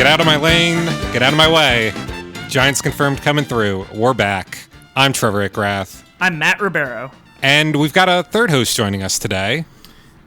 Get out of my lane. Get out of my way. Giants confirmed coming through. We're back. I'm Trevor Rath. I'm Matt Ribeiro. And we've got a third host joining us today.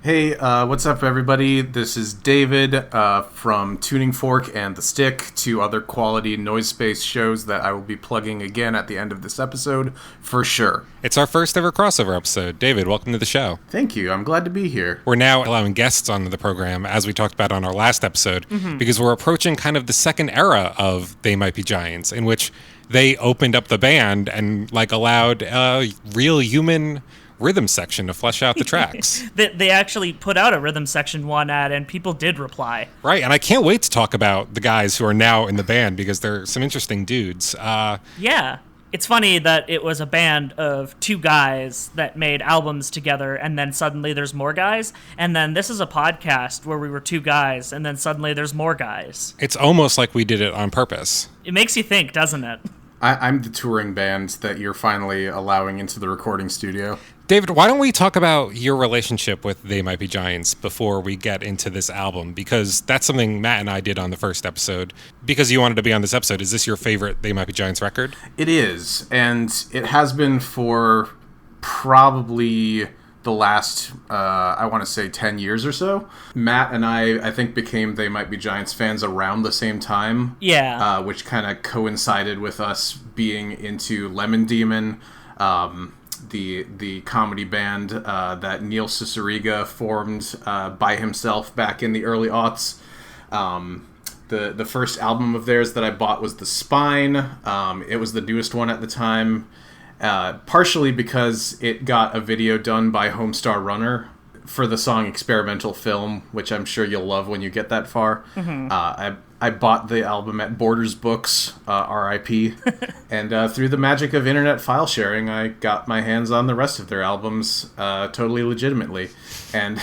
Hey, what's up, everybody? This is David from Tuning Fork and The Stick, two other quality NoiseSpace shows that I will be plugging again at the end of this episode, for sure. It's our first ever crossover episode. David, welcome to the show. Thank you. I'm glad to be here. We're now allowing guests onto the program, as we talked about on our last episode, because we're approaching kind of the second era of They Might Be Giants, in which they opened up the band and allowed a real human rhythm section to flesh out the tracks. They actually put out a Rhythm Section 1 ad, and people did reply. Right, and I can't wait to talk about the guys who are now in the band, because they're some interesting dudes. Yeah. It's funny that it was a band of two guys that made albums together, and then suddenly there's more guys, and then this is a podcast where we were two guys, and then suddenly there's more guys. It's almost like we did it on purpose. It makes you think, doesn't it? I'm the touring band that you're finally allowing into the recording studio. David, why don't we talk about your relationship with They Might Be Giants before we get into this album? Because that's something Matt and I did on the first episode. Because you wanted to be on this episode, is this your favorite They Might Be Giants record? It is, and it has been for probably the last, I want to say 10 years or so. Matt and I think, became They Might Be Giants fans around the same time. Yeah. Which kind of coincided with us being into Lemon Demon, the comedy band that Neil Cicierega formed by himself back in the early aughts. The first album of theirs that I bought was The Spine. It was the newest one at the time. Partially because it got a video done by Homestar Runner for the song Experimental Film, which I'm sure you'll love when you get that far. I bought the album at Borders Books, R.I.P., and through the magic of internet file sharing, I got my hands on the rest of their albums totally legitimately, and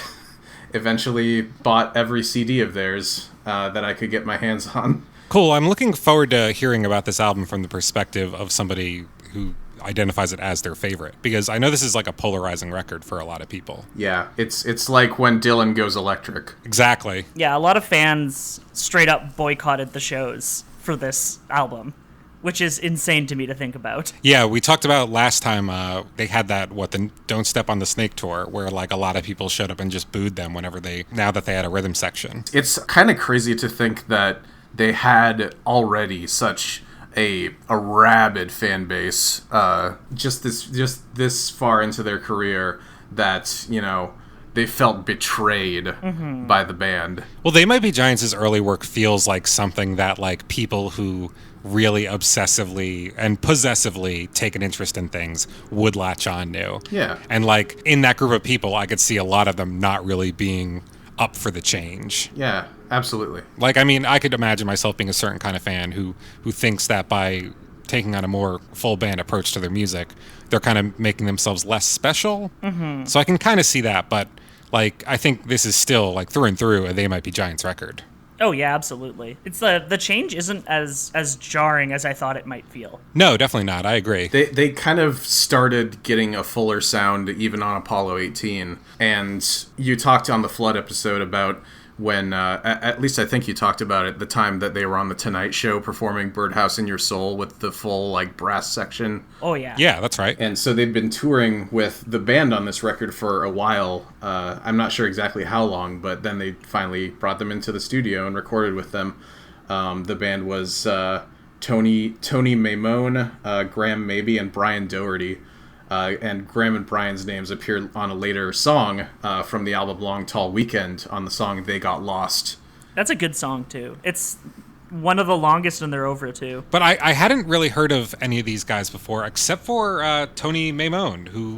eventually bought every CD of theirs that I could get my hands on. Cool. I'm looking forward to hearing about this album from the perspective of somebody who identifies it as their favorite, because I know this is like a polarizing record for a lot of people. Yeah, it's like when Dylan goes electric. Exactly. Yeah, a lot of fans straight up boycotted the shows for this album, which is insane to me to think about. Yeah, we talked about last time they had that, the Don't Step on the Snake tour, where a lot of people showed up and just booed them now that they had a rhythm section. It's kind of crazy to think that they had already such a rabid fan base just this far into their career that, they felt betrayed by the band. Well, They Might Be Giants' early work feels like something that people who really obsessively and possessively take an interest in things would latch on to. Yeah. And in that group of people, I could see a lot of them not really being up for the change. Yeah, absolutely. I could imagine myself being a certain kind of fan who thinks that by taking on a more full band approach to their music, they're kind of making themselves less special. So I can kind of see that, but I think this is still through and through a They Might Be Giants record. Oh yeah, absolutely. It's the change isn't as jarring as I thought it might feel. No, definitely not. I agree. They kind of started getting a fuller sound even on Apollo 18. And you talked on the Flood episode about when, at least I think you talked about it, the time that they were on The Tonight Show performing Birdhouse in Your Soul with the full brass section. Oh yeah. Yeah, that's right. And so they'd been touring with the band on this record for a while. I'm not sure exactly how long, but then they finally brought them into the studio and recorded with them. The band was Tony Maimone, Graham Mabey, and Brian Doherty. And Graham and Brian's names appeared on a later song from the album Long Tall Weekend on the song They Got Lost. That's a good song, too. It's one of the longest, and they're over, too. But I hadn't really heard of any of these guys before, except for Tony Maimone, who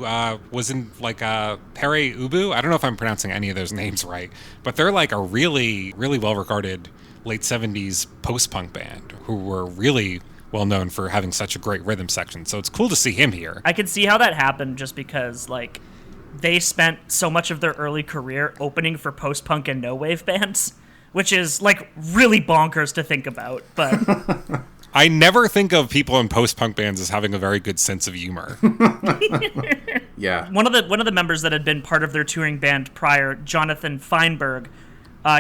was in, Pere Ubu. I don't know if I'm pronouncing any of those names right, but they're, a really, really well-regarded late 70s post-punk band who were really well known for having such a great rhythm section. So it's cool to see him here. I could see how that happened just because, they spent so much of their early career opening for post-punk and no-wave bands, which is, really bonkers to think about, but... I never think of people in post-punk bands as having a very good sense of humor. Yeah. One of the members that had been part of their touring band prior, Jonathan Feinberg,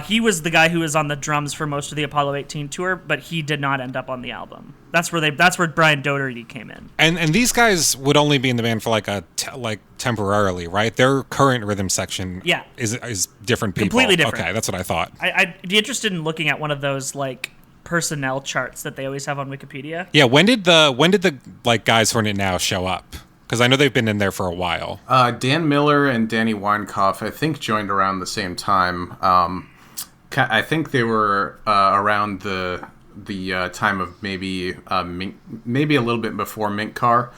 He was the guy who was on the drums for most of the Apollo 18 tour, but he did not end up on the album. That's where Brian Doherty came in. And these guys would only be in the band for like temporarily, right? Their current rhythm section is different people. Completely different. Okay, that's what I thought. I'd be interested in looking at one of those like personnel charts that they always have on Wikipedia. Yeah, when did the like guys who are in it now show up? Because I know they've been in there for a while. Dan Miller and Danny Weinkauf, I think, joined around the same time. I think they were around the time of maybe maybe a little bit before Mint Car.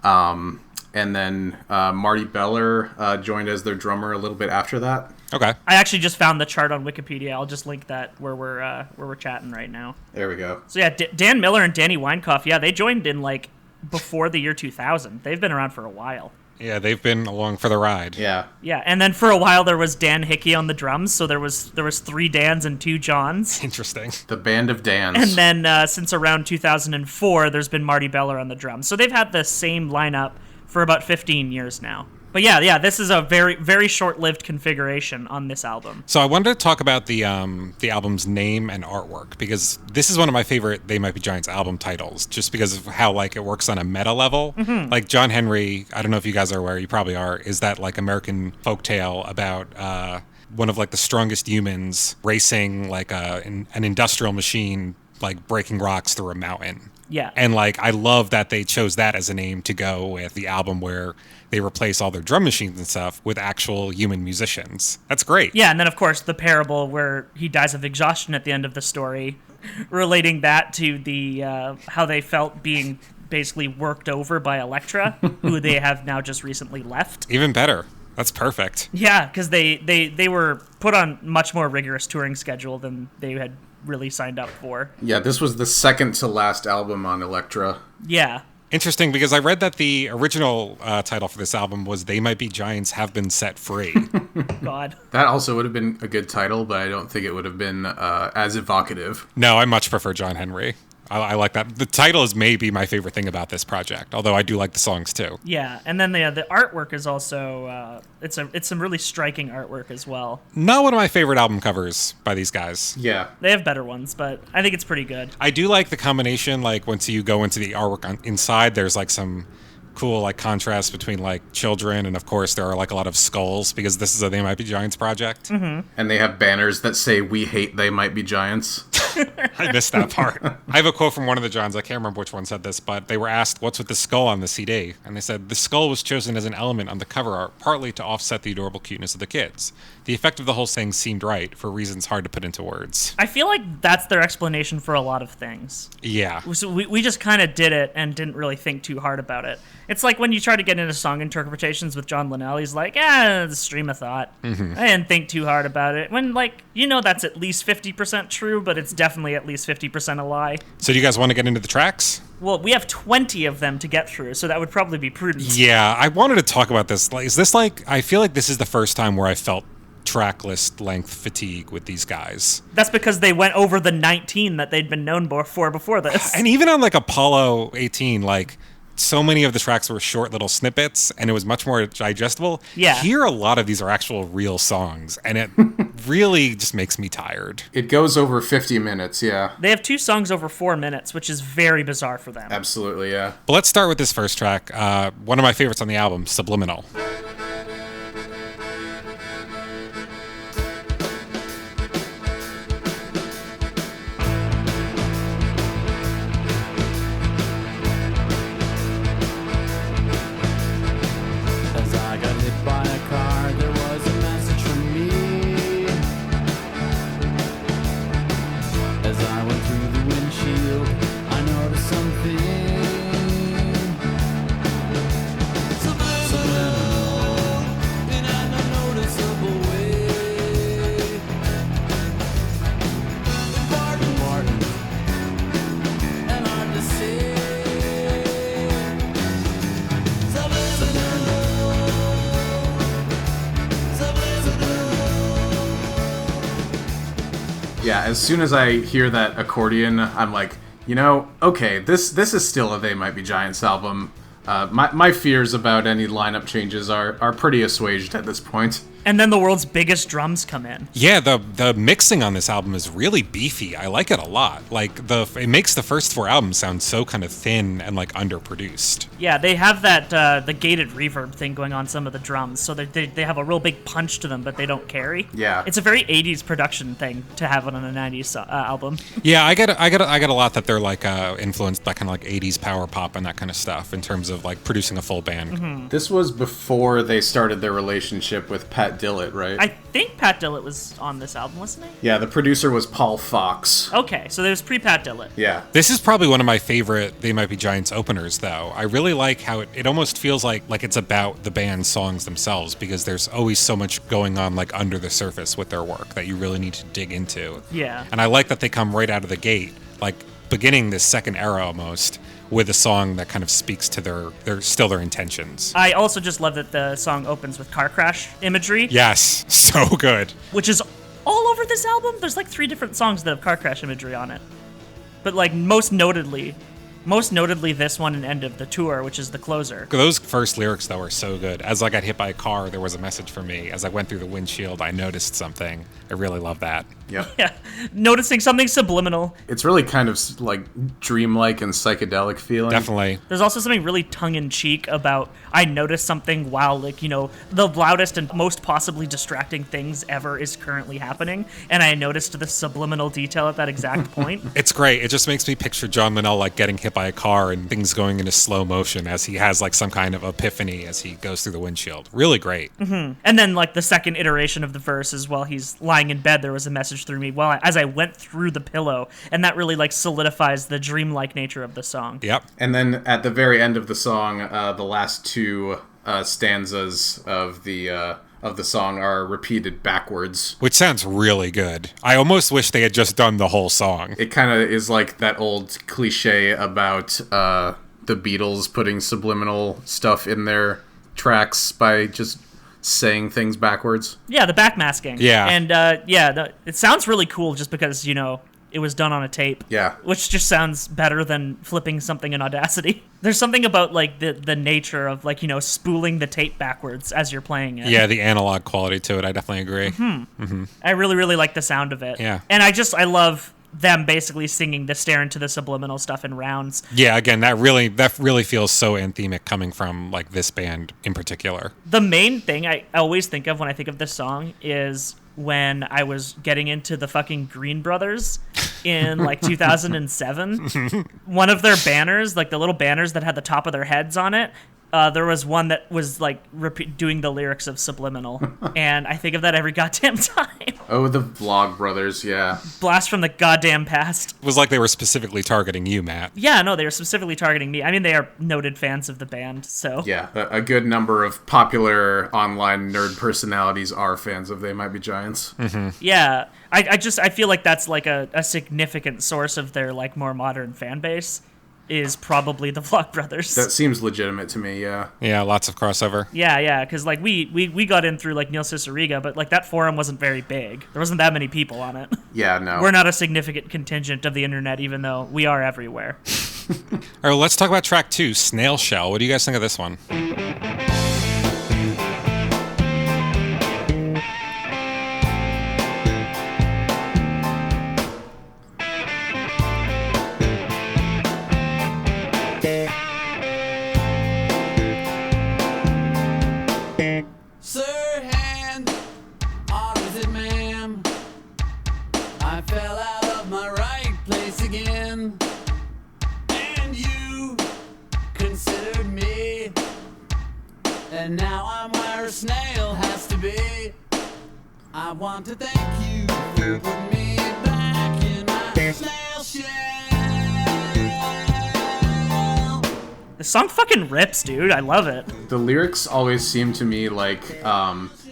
And then Marty Beller joined as their drummer a little bit after that. Okay. I actually just found the chart on Wikipedia. I'll just link that where we're chatting right now. There we go. So yeah, Dan Miller and Danny Weinkauf, yeah, they joined in like before the year 2000. They've been around for a while. Yeah, they've been along for the ride. Yeah. Yeah, and then for a while there was Dan Hickey on the drums, so there was 3 Dans and 2 Johns. Interesting. The band of Dans. And then since around 2004, there's been Marty Beller on the drums. So they've had the same lineup for about 15 years now. But yeah, this is a very, very short-lived configuration on this album. So I wanted to talk about the album's name and artwork, because this is one of my favorite They Might Be Giants album titles, just because of how like it works on a meta level. Mm-hmm. Like John Henry, I don't know if you guys are aware, you probably are, is that like American folktale about one of like the strongest humans racing like an industrial machine, like breaking rocks through a mountain. Yeah. And like I love that they chose that as a name to go with the album where they replace all their drum machines and stuff with actual human musicians. That's great. Yeah, and then of course the parable where he dies of exhaustion at the end of the story, relating that to the how they felt being basically worked over by Elektra, who they have now just recently left. Even better. That's perfect. Yeah, because they were put on much more rigorous touring schedule than they had really signed up for. Yeah, this was the second to last album on Elektra. Yeah. Interesting, because I read that the original title for this album was They Might Be Giants Have Been Set Free. God. That also would have been a good title, but I don't think it would have been as evocative. No, I much prefer John Henry. I like that. The title is maybe my favorite thing about this project, although I do like the songs too. Yeah, and then the artwork is also it's some really striking artwork as well. Not one of my favorite album covers by these guys. Yeah. They have better ones, but I think it's pretty good. I do like the combination, like once you go into the artwork inside, there's like some cool like contrast between like children, and of course there are like a lot of skulls because this is a They Might Be Giants project. Mm-hmm. And they have banners that say "We hate They Might Be Giants." I missed that part. I have a quote from one of the Johns. I can't remember which one said this, but they were asked, "What's with the skull on the CD?" And they said, "The skull was chosen as an element on the cover art, partly to offset the adorable cuteness of the kids. The effect of the whole thing seemed right, for reasons hard to put into words." I feel like that's their explanation for a lot of things. Yeah. So we just kind of did it and didn't really think too hard about it. It's like when you try to get into song interpretations with John Linnell, he's like, the stream of thought. Mm-hmm. I didn't think too hard about it. When, like, that's at least 50% true, but it's definitely at least 50% a lie. So do you guys want to get into the tracks? Well, we have 20 of them to get through, so that would probably be prudent. Yeah, I wanted to talk about this. Like, is this like, I feel like this is the first time where I felt track list length fatigue with these guys. That's because they went over the 19 that they'd been known for before this. And even on like Apollo 18, like, so many of the tracks were short little snippets and it was much more digestible. Yeah. Here, a lot of these are actual real songs and it really just makes me tired. It goes over 50 minutes, yeah. They have 2 songs over 4 minutes, which is very bizarre for them. Absolutely, yeah. But let's start with this first track. One of my favorites on the album, Subliminal. Yeah, as soon as I hear that accordion, I'm like, okay, this is still a They Might Be Giants album. My fears about any lineup changes are pretty assuaged at this point. And then the world's biggest drums come in. Yeah, the mixing on this album is really beefy. I like it a lot. Like it makes the first 4 albums sound so kind of thin and like underproduced. Yeah, they have that the gated reverb thing going on some of the drums, so they have a real big punch to them, but they don't carry. Yeah. It's a very 80s production thing to have it on a 90s album. Yeah, I get a lot that they're like influenced by kind of like 80s power pop and that kind of stuff in terms of like producing a full band. Mm-hmm. This was before they started their relationship with Pat Dillett, right? I think Pat Dillett was on this album, wasn't he? Yeah, the producer was Paul Fox. Okay, so it was pre-Pat Dillett. Yeah. This is probably one of my favorite They Might Be Giants openers, though. I really like how it almost feels like it's about the band's songs themselves, because there's always so much going on like under the surface with their work that you really need to dig into. Yeah. And I like that they come right out of the gate, like beginning this second era almost, with a song that kind of speaks to their intentions. I also just love that the song opens with car crash imagery. Yes, so good. Which is all over this album. There's like 3 different songs that have car crash imagery on it. But like most notably this one and End of the Tour, which is the closer. Those first lyrics, though, are so good. As I got hit by a car, there was a message for me. As I went through the windshield, I noticed something. I really love that. Yep. Yeah, noticing something subliminal. It's really kind of like dreamlike and psychedelic feeling. Definitely. There's also something really tongue-in-cheek about I noticed something while, like, you know, the loudest and most possibly distracting things ever is currently happening, and I noticed the subliminal detail at that exact point. It's great. It just makes me picture John Linnell like getting hit by a car and things going into slow motion as he has like some kind of epiphany as he goes through the windshield. Really great. Mm-hmm. And then like the second iteration of the verse is while he's lying in bed, there was a message through me as I went through the pillow, and that really like solidifies the dreamlike nature of the song. Yep. And then at the very end of the song, the last 2 stanzas of the song are repeated backwards. Which sounds really good. I almost wish they had just done the whole song. It kind of is like that old cliche about the Beatles putting subliminal stuff in their tracks by just saying things backwards. Yeah, the backmasking. Yeah. And it sounds really cool just because, you know, it was done on a tape. Yeah. Which just sounds better than flipping something in Audacity. There's something about like the nature of like, you know, spooling the tape backwards as you're playing it. Yeah, the analog quality to it, I definitely agree. Mm-hmm. I really, really like the sound of it. Yeah. And I love them basically singing the stare into the subliminal stuff in rounds. Yeah, again, that really feels so anthemic coming from like this band in particular. The main thing I always think of when I think of this song is when I was getting into the fucking Green Brothers in like 2007. One of their banners, like the little banners that had the top of their heads on it, there was one that was like doing the lyrics of Subliminal, and I think of that every goddamn time. Oh, the Vlog Brothers, yeah. Blast from the goddamn past. It was like they were specifically targeting you, Matt. Yeah, no, they were specifically targeting me. I mean, they are noted fans of the band, so. Yeah, a good number of popular online nerd personalities are fans of They Might Be Giants. Mm-hmm. Yeah, I feel like that's like a significant source of their like more modern fan base. Is probably the Vlog Brothers. That seems legitimate to me, yeah. Yeah, lots of crossover. Yeah, because like we got in through like Neil Cicierega, but like that forum wasn't very big. There wasn't that many people on it. Yeah, no. We're not a significant contingent of the internet, even though we are everywhere. All right, well, let's talk about track 2, Snail Shell. What do you guys think of this one? Sir hand, or is it ma'am? I fell out of my right place again, and you considered me, and now I'm where a snail has to be. I want to thank you for putting me back in my snail shell. The song fucking rips, dude. I love it. The lyrics always seem to me like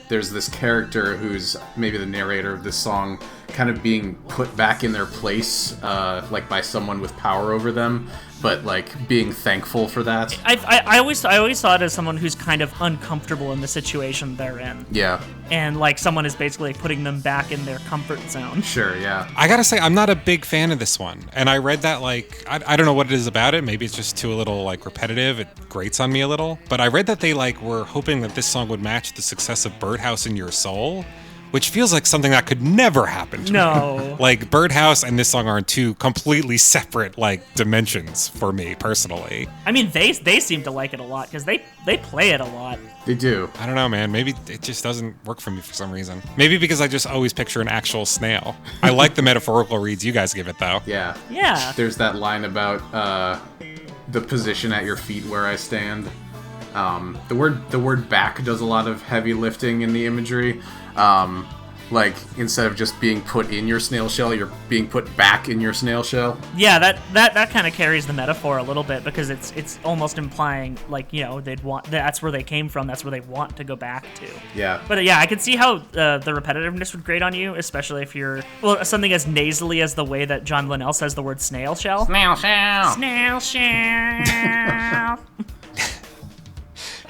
there's this character who's maybe the narrator of this song kind of being put back in their place, like by someone with power over them, but like being thankful for that. I always saw it as someone who's kind of uncomfortable in the situation they're in. Yeah. And like someone is basically putting them back in their comfort zone. Sure, yeah. I gotta say, I'm not a big fan of this one. And I read that, like, I don't know what it is about it. Maybe it's just too a little, like, repetitive. It grates on me a little. But I read that they, like, were hoping that this song would match the success of Birdhouse in Your Soul, which feels like something that could never happen to me. Like, Birdhouse and this song are in two completely separate, like, dimensions for me, personally. I mean, they seem to like it a lot, because they play it a lot. They do. I don't know, man. Maybe it just doesn't work for me for some reason. Maybe because I just always picture an actual snail. I like the metaphorical reads you guys give it, though. Yeah. Yeah. There's that line about the position at your feet where I stand. The word back does a lot of heavy lifting in the imagery. Like, instead of just being put in your snail shell, you're being put back in your snail shell. Yeah, that kind of carries the metaphor a little bit, because it's almost implying, like, you know, that's where they came from, that's where they want to go back to. Yeah. But yeah, I can see how the repetitiveness would grate on you, especially if you're, well, something as nasally as the way that John Linnell says the word snail shell. Snail shell. Snail shell.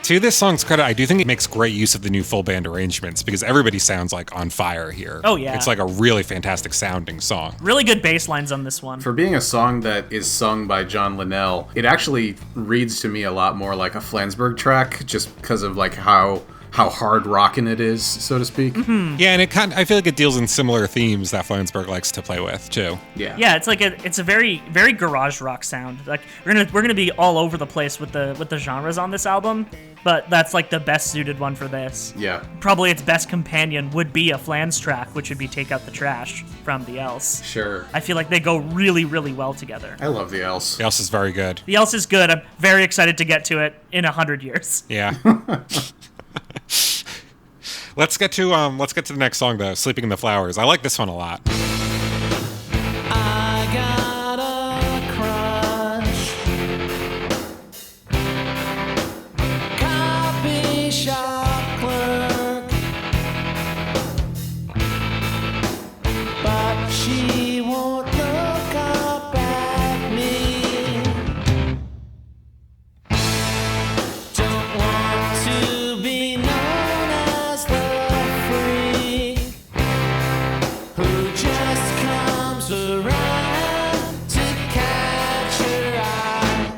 To this song's credit, I do think it makes great use of the new full band arrangements, because everybody sounds like on fire here. Oh, yeah. It's like a really fantastic sounding song. Really good bass lines on this one. For being a song that is sung by John Linnell, it actually reads to me a lot more like a Flansburgh track, just because of like how hard rockin' it is, so to speak. Mm-hmm. Yeah, and I feel like it deals in similar themes that Flansburgh likes to play with too. Yeah. Yeah, it's like it's a very, very garage rock sound. Like we're gonna be all over the place with the genres on this album, but that's like the best suited one for this. Yeah. Probably its best companion would be a Flans track, which would be Take Out the Trash from The Else. Sure. I feel like they go really, really well together. I love The Else. The Else is very good. The Else is good. I'm very excited to get to it in 100 years. Yeah. Let's get to the next song though, Sleeping in the Flowers. I like this one a lot. I got a crush. Copy shop clerk. But she won't look up at me. Don't want to be known as the freak who just comes around to catch her eye.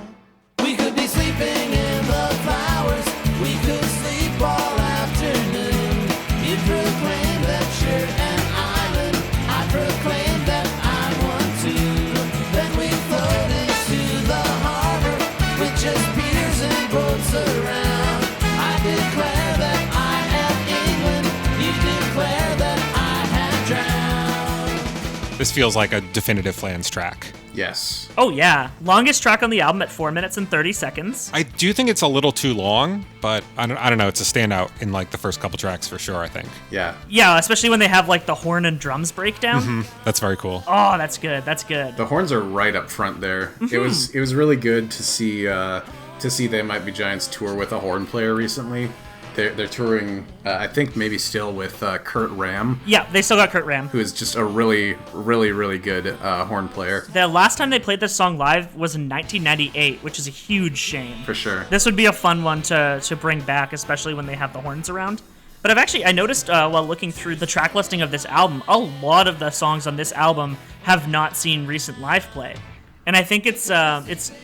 We could be sleeping in the flowers. We could sleep all afternoon. You proclaim that you're an island. I proclaim that I want to. Then we float into the harbor with just piers and boats around. I declare that I am England. You declare that I have drowned. This feels like a definitive Flans track. Yes. Oh yeah, longest track on the album at 4 minutes and 30 seconds. I do think it's a little too long, but I don't know. It's a standout in like the first couple tracks for sure, I think. Yeah. Yeah, especially when they have like the horn and drums breakdown. That's very cool. Oh, that's good. That's good. The horns are right up front there. It was really good to see They Might Be Giants tour with a horn player recently. They're touring, I think maybe still with Kurt Ram, Yeah, they still got Kurt Ram. who is just a really, really, really good horn player The last time they played this song live was in 1998, which is a huge shame. for sure. This would be a fun one to bring back, especially when they have the horns around. But I noticed while looking through the track listing of this album, a lot of the songs on this album have not seen recent live play. And I think it's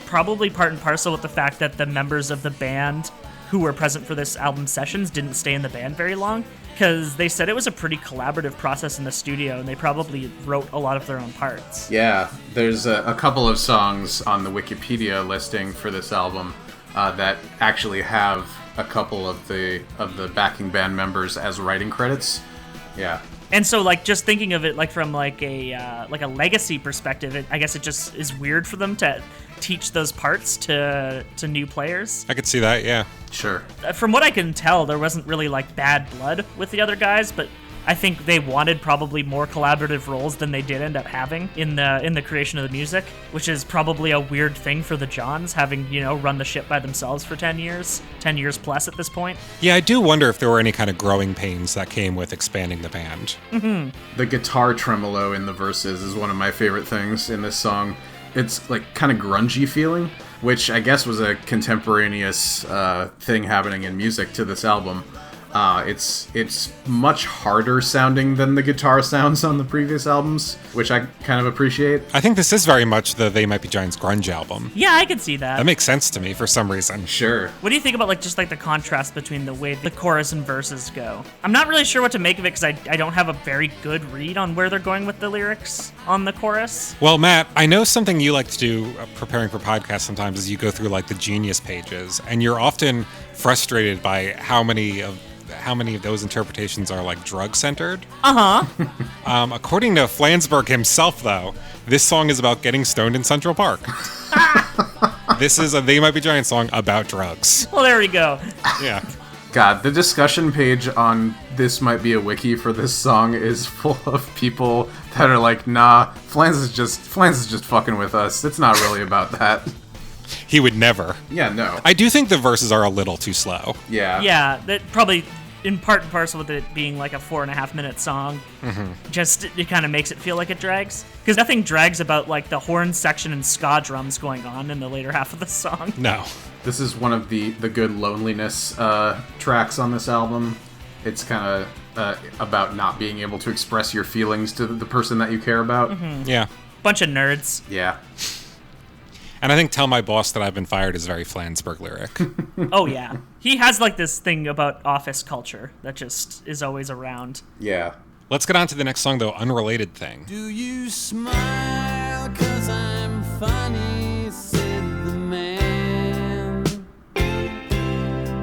probably part and parcel with the fact that the members of the band who were present for this album sessions didn't stay in the band very long, because they said it was a pretty collaborative process in the studio, and they probably wrote a lot of their own parts. Yeah, there's a couple of songs on the Wikipedia listing for this album that actually have a couple of the backing band members as writing credits. Yeah. And so, like, just thinking of it, like, from, like a legacy perspective, I guess it just is weird for them to teach those parts to new players. I could see that, yeah. Sure. From what I can tell, there wasn't really, like, bad blood with the other guys, but I think they wanted probably more collaborative roles than they did end up having in the creation of the music, which is probably a weird thing for the Johns, having, run the ship by themselves for 10 years plus at this point. Yeah, I do wonder if there were any kind of growing pains that came with expanding the band. Mm-hmm. The guitar tremolo in the verses is one of my favorite things in this song. It's like kind of grungy feeling, which I guess was a contemporaneous thing happening in music to this album. It's much harder sounding than the guitar sounds on the previous albums, which I kind of appreciate. I think this is very much the They Might Be Giants grunge album. Yeah, I can see that. That makes sense to me for some reason. Sure. What do you think about just the contrast between the way the chorus and verses go? I'm not really sure what to make of it because I don't have a very good read on where they're going with the lyrics on the chorus. Well, Matt, I know something you like to do preparing for podcasts sometimes is you go through the Genius pages, and you're often frustrated by how many of those interpretations are drug-centered. According to Flansburgh himself, though, this song is about getting stoned in Central Park. This is a They Might Be Giants song about drugs. Well, there we go. Yeah. God, the discussion page on This Might Be a Wiki for this song is full of people that are like, nah, Flans is just fucking with us. It's not really about that. He would never. Yeah, no. I do think the verses are a little too slow. Yeah. Yeah, that probably in part and parcel with it being a 4.5-minute song. Just it kind of makes it feel like it drags, because nothing drags about the horn section and ska drums going on in the later half of the song. No. This is one of the good loneliness tracks on this album. It's kind of about not being able to express your feelings to the person that you care about. Yeah. Bunch of nerds. Yeah. And I think Tell My Boss That I've Been Fired is a very Flansburgh lyric. Oh, yeah. He has this thing about office culture that just is always around. Yeah. Let's get on to the next song, though, Unrelated Thing. Do you smile 'cause I'm funny, said the man.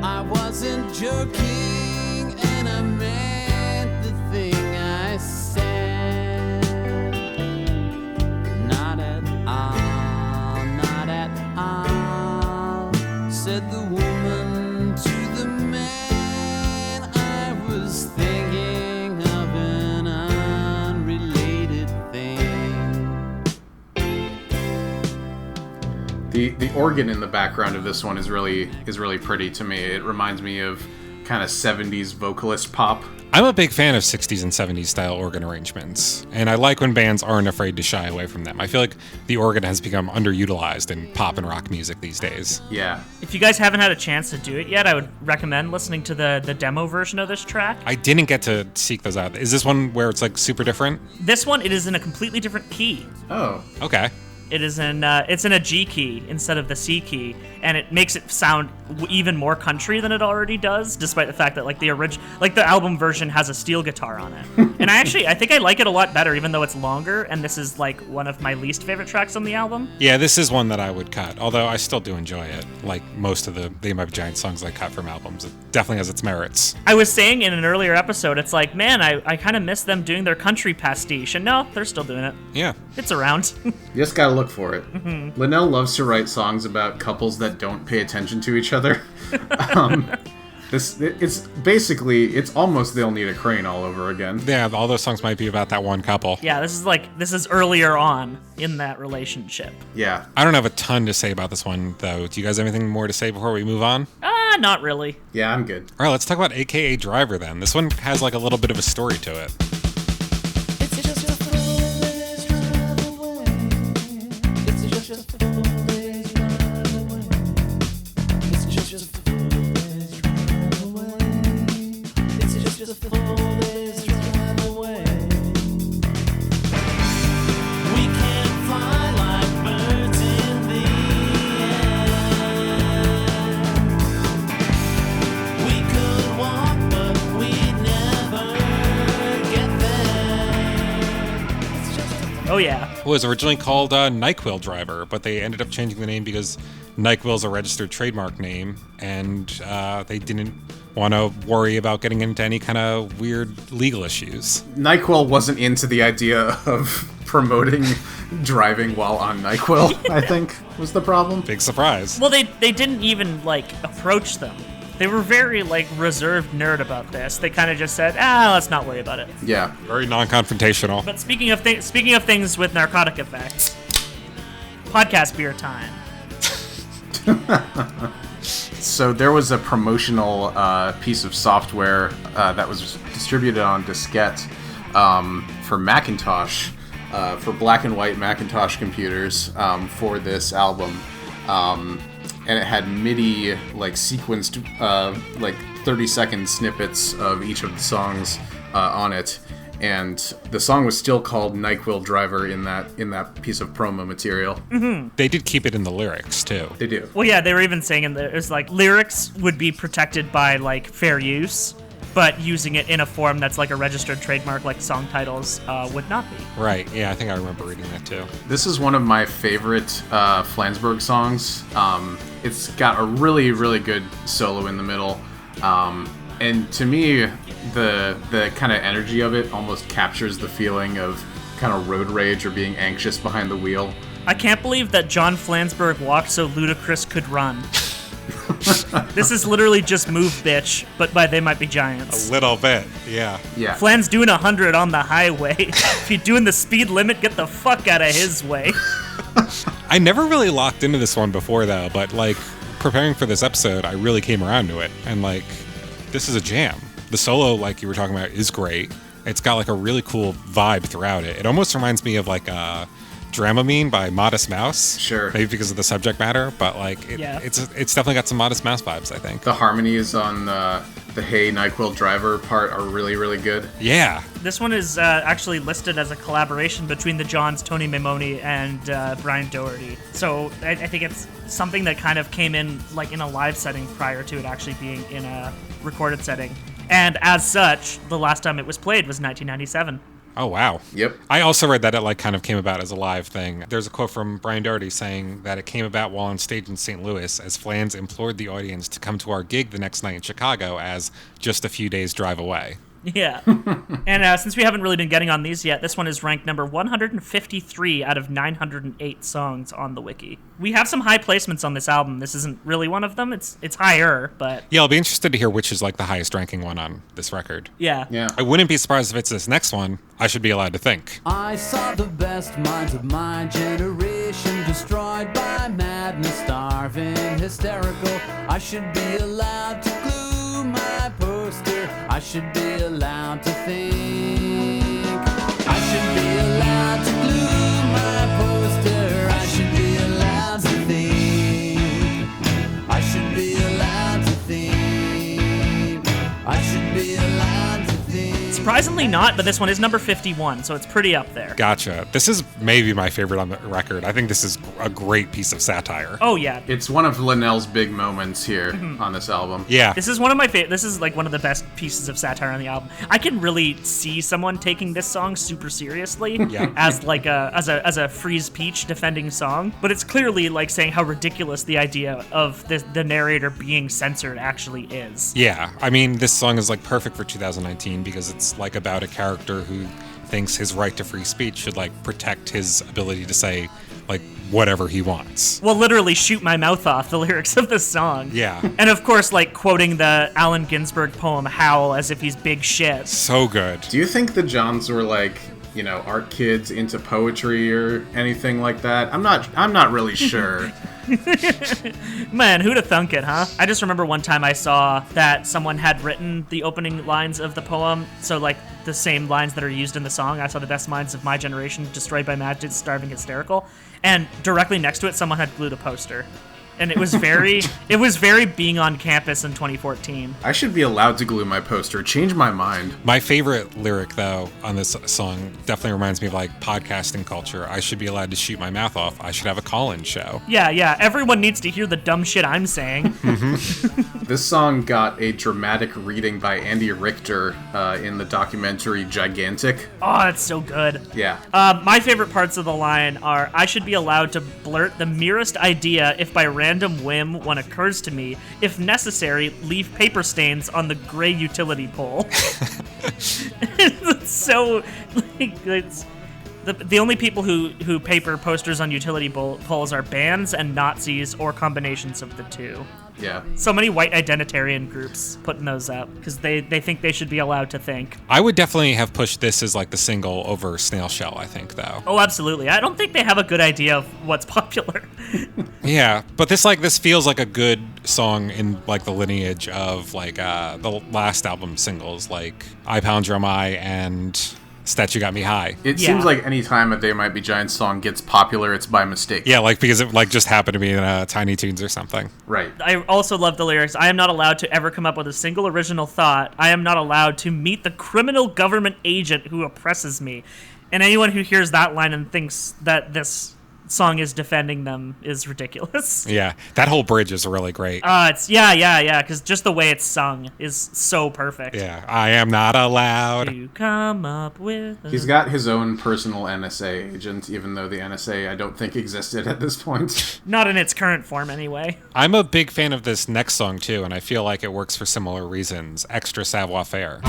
I wasn't joking and I meant the thing I said. Not at all, not at all, said the woman to the man. I was thinking of an unrelated thing. The organ in the background of this one is really pretty to me. It reminds me of kind of 70s vocalist pop. I'm a big fan of 60s and 70s style organ arrangements, and I like when bands aren't afraid to shy away from them. I feel like the organ has become underutilized in pop and rock music these days. Yeah. If you guys haven't had a chance to do it yet, I would recommend listening to the demo version of this track. I didn't get to seek those out. Is this one where it's super different? This one, it is in a completely different key. Oh. Okay. It is it's in a G key instead of the C key, and it makes it sound even more country than it already does, despite the fact that the album version has a steel guitar on it. And I think I like it a lot better, even though it's longer. And this is one of my least favorite tracks on the album. Yeah, this is one that I would cut, although I still do enjoy it. Like most of the They Might Be Giants songs I cut from albums, it definitely has its merits. I was saying in an earlier episode, it's man, I kind of miss them doing their country pastiche, and no, they're still doing it. Yeah. It's around. You just gotta look for it. Linnell loves to write songs about couples that don't pay attention to each other. It's almost They'll Need a Crane all over again. Yeah, all those songs might be about that one couple. Yeah, this is earlier on in that relationship. Yeah. I don't have a ton to say about this one, though. Do you guys have anything more to say before we move on? Not really. Yeah, I'm good. All right, let's talk about AKA Driver then. This one has a little bit of a story to it. It's just a foolish drive away. It's just a foolish drive away. It's just a foolish drive away. It's just a foolish drive away. We can't fly like birds in the air. We could walk, but we'd never get there. It's just a Oh, yeah. It was originally called NyQuil Driver, but they ended up changing the name because NyQuil is a registered trademark name, and they didn't want to worry about getting into any kind of weird legal issues. NyQuil wasn't into the idea of promoting driving while on NyQuil, I think, was the problem. Big surprise. Well, they didn't even approach them They were very, like, reserved nerd about this. They kind of just said, let's not worry about it. Yeah. Very non-confrontational. But speaking of things with narcotic effects, podcast beer time. So there was a promotional piece of software that was distributed on diskette for Macintosh, for black and white Macintosh computers for this album. And it had MIDI, like, sequenced, like, 30-second snippets of each of the songs on it. And the song was still called NyQuil Driver in that piece of promo material. Mm-hmm. They did keep it in the lyrics, too. They do. Well, yeah, they were even saying it was like lyrics would be protected by, like, fair use, but using it in a form that's like a registered trademark, like song titles, would not be. Right, yeah, I think I remember reading that, too. This is one of my favorite Flansburgh songs. It's got a really, really good solo in the middle. And to me, the kind of energy of it almost captures the feeling of kind of road rage or being anxious behind the wheel. I can't believe that John Flansburgh walked so Ludacris could run. This is literally just Move Bitch, but by They Might Be Giants. A little bit, yeah. Yeah. Flan's doing 100 on the highway. If you're doing the speed limit, get the fuck out of his way. I never really locked into this one before, though, but, like, preparing for this episode, I really came around to it. And, like, this is a jam. The solo, like you were talking about, is great. It's got, like, a really cool vibe throughout it. It almost reminds me of, like, Dramamine by Modest Mouse. Sure. Maybe because of the subject matter, but, like, it's definitely got some Modest Mouse vibes, I think. The harmonies on the Hey NyQuil Driver part are really, really good. Yeah. This one is actually listed as a collaboration between the Johns, Tony Maimone, and Brian Doherty. So I think it's something that kind of came in, like, in a live setting prior to it actually being in a recorded setting. And as such, the last time it was played was 1997. Oh, wow. Yep. I also read that it, like, kind of came about as a live thing. There's a quote from Brian Doherty saying that it came about while on stage in St. Louis as Flans implored the audience to come to our gig the next night in Chicago as just a few days' drive away. Yeah. And since we haven't really been getting on these yet, this one is ranked number 153 out of 908 songs on the wiki. We have some high placements on this album. This isn't really one of them. It's higher, but... Yeah, I'll be interested to hear which is, like, the highest ranking one on this record. Yeah. Yeah. I wouldn't be surprised if it's this next one. I should be allowed to think. I saw the best minds of my generation destroyed by madness, starving, hysterical. I should be allowed to glue my poster. I should be allowed to think. I should be allowed to glue my poster. I should be allowed to think. I should be allowed to think. I should be allowed to think. Surprisingly not, but this one is number 51, so it's pretty up there. Gotcha. This is maybe my favorite on the record. I think this is a great piece of satire. Oh, yeah. It's one of Linnell's big moments here on this album. Yeah. This is one of my favorite. This is like one of the best pieces of satire on the album. I can really see someone taking this song super seriously as like as a free speech defending song, but it's clearly like saying how ridiculous the idea of the narrator being censored actually is. Yeah. I mean, this song is, like, perfect for 2019 because it's, like, about a character who thinks his right to free speech should, like, protect his ability to say, like, whatever he wants. Well, literally shoot my mouth off, the lyrics of this song. Yeah. And of course, like, quoting the Allen Ginsberg poem Howl as if he's big shit. So good. Do you think the Johns were, like, you know, art kids into poetry or anything like that? I'm not really sure. Man, who'da thunk it, huh? I just remember one time I saw that someone had written the opening lines of the poem, so, like, the same lines that are used in the song. I saw the best minds of my generation destroyed by madness, starving, hysterical, and directly next to it, someone had glued a poster. And it was very being on campus in 2014. I should be allowed to glue my poster. Change my mind. My favorite lyric, though, on this song definitely reminds me of, like, podcasting culture. I should be allowed to shoot my mouth off. I should have a call-in show. Yeah. Everyone needs to hear the dumb shit I'm saying. This song got a dramatic reading by Andy Richter in the documentary Gigantic. Oh, that's so good. Yeah. My favorite parts of the line are, I should be allowed to blurt the merest idea if by random whim one occurs to me. If necessary, leave paper stains on the gray utility pole. It's so, like, it's... The only people who paper posters on utility poles are bands and Nazis or combinations of the two. Yeah. So many white identitarian groups putting those up because they think they should be allowed to think. I would definitely have pushed this as like the single over Snail Shell, I think, though. Oh, absolutely. I don't think they have a good idea of what's popular. Yeah, but this feels like a good song in like the lineage of like the last album singles, like I Palindrome I and Statue Got Me High. It Yeah. seems like any time a They Might Be Giants song gets popular, it's by mistake. Yeah, like because it like just happened to be in Tiny Toons or something. Right. I also love the lyrics. I am not allowed to ever come up with a single original thought. I am not allowed to meet the criminal government agent who oppresses me. And anyone who hears that line and thinks that this song is defending them is ridiculous. Yeah, that whole bridge is really great. It's because just the way it's sung is so perfect. Yeah, I am not allowed. You come up with. He's got his own personal NSA agent, even though the NSA I don't think existed at this point. Not in its current form, anyway. I'm a big fan of this next song too, and I feel like it works for similar reasons. Extra Savoir Faire.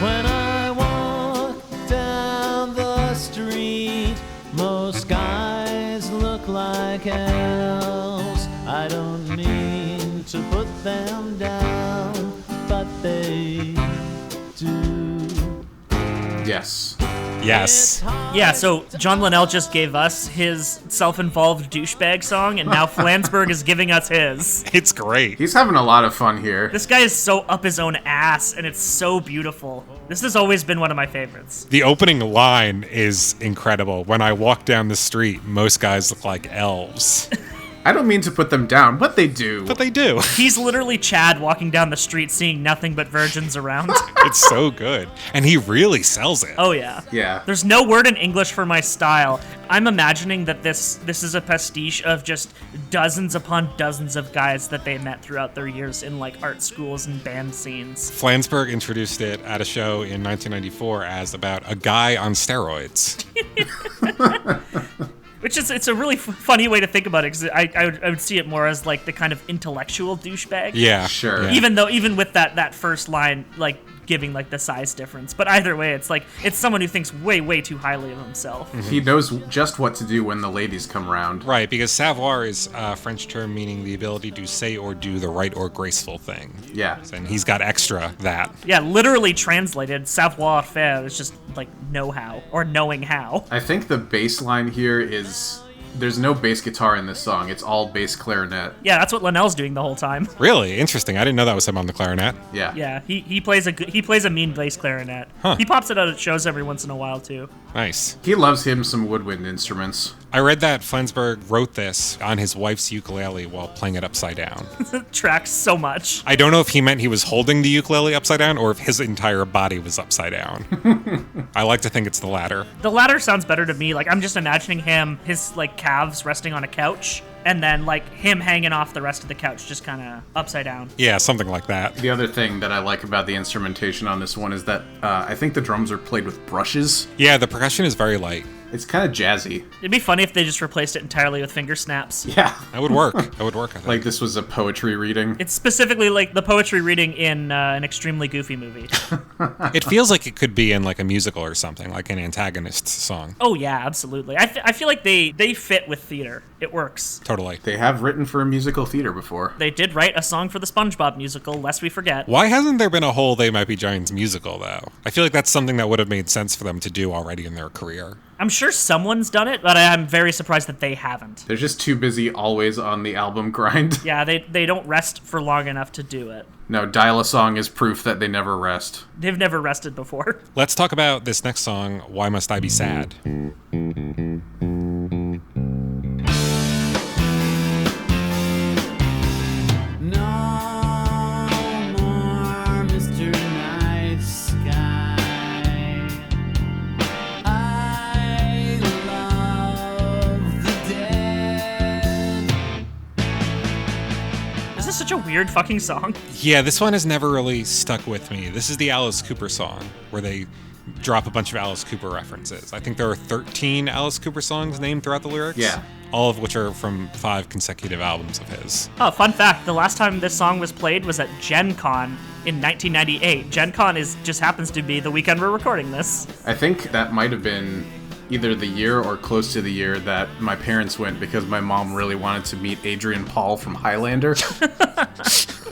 When I walk down the street, most guys look like elves. I don't mean to put them down, but they do. Yes. Yes. Yeah, so John Linnell just gave us his self-involved douchebag song, and now Flansburgh is giving us his. It's great. He's having a lot of fun here. This guy is so up his own ass, and it's so beautiful. This has always been one of my favorites. The opening line is incredible. When I walk down the street, most guys look like elves. I don't mean to put them down, but they do. But they do. He's literally Chad walking down the street seeing nothing but virgins around. It's so good. And he really sells it. Oh, yeah. Yeah. There's no word in English for my style. I'm imagining that this is a pastiche of just dozens upon dozens of guys that they met throughout their years in like art schools and band scenes. Flansburgh introduced it at a show in 1994 as about a guy on steroids. Which is, it's a really funny way to think about it, because I would see it more as like the kind of intellectual douchebag. Yeah. Sure. Yeah. Even with that first line, like giving like the size difference. But either way, it's like it's someone who thinks way too highly of himself. He knows just what to do when the ladies come round. Right, because savoir is a French term meaning the ability to say or do the right or graceful thing. Yeah. And he's got extra that. Yeah, literally translated, savoir faire is just like know-how or knowing how. I think the bass line here is... There's no bass guitar in this song. It's all bass clarinet. Yeah, that's what Linnell's doing the whole time. Really interesting. I didn't know that was him on the clarinet. Yeah. Yeah, he plays a mean bass clarinet. Huh. He pops it out at shows every once in a while too. Nice. He loves him some woodwind instruments. I read that Flansburgh wrote this on his wife's ukulele while playing it upside down. Tracks so much. I don't know if he meant he was holding the ukulele upside down or if his entire body was upside down. I like to think it's the latter. The latter sounds better to me. Like I'm just imagining his like calves resting on a couch, and then like him hanging off the rest of the couch, just kind of upside down. Yeah, something like that. The other thing that I like about the instrumentation on this one is that I think the drums are played with brushes. Yeah, the percussion is very light. It's kind of jazzy. It'd be funny if they just replaced it entirely with finger snaps. Yeah. That would work. That would work, I think. Like this was a poetry reading. It's specifically like the poetry reading in an extremely goofy movie. It feels like it could be in like a musical or something, like an antagonist song. Oh yeah, absolutely. I feel like they fit with theater. It works. Totally. They have written for a musical theater before. They did write a song for the SpongeBob musical, lest we forget. Why hasn't there been a whole They Might Be Giants musical, though? I feel like that's something that would have made sense for them to do already in their career. I'm sure someone's done it, but I'm very surprised that they haven't. They're just too busy always on the album grind. Yeah, they don't rest for long enough to do it. No, Dial-A-Song is proof that they never rest. They've never rested before. Let's talk about this next song, Why Must I Be Sad? No more Mr. Nice Guy. I love the dead. This is such a weird fucking song. Yeah, this one has never really stuck with me. This is the Alice Cooper song, where they drop a bunch of Alice Cooper references. I think there are 13 Alice Cooper songs named throughout the lyrics. Yeah. All of which are from 5 consecutive albums of his. Oh, fun fact, the last time this song was played was at Gen Con in 1998. Gen Con just happens to be the weekend we're recording this. I think that might have been either the year or close to the year that my parents went because my mom really wanted to meet Adrian Paul from Highlander.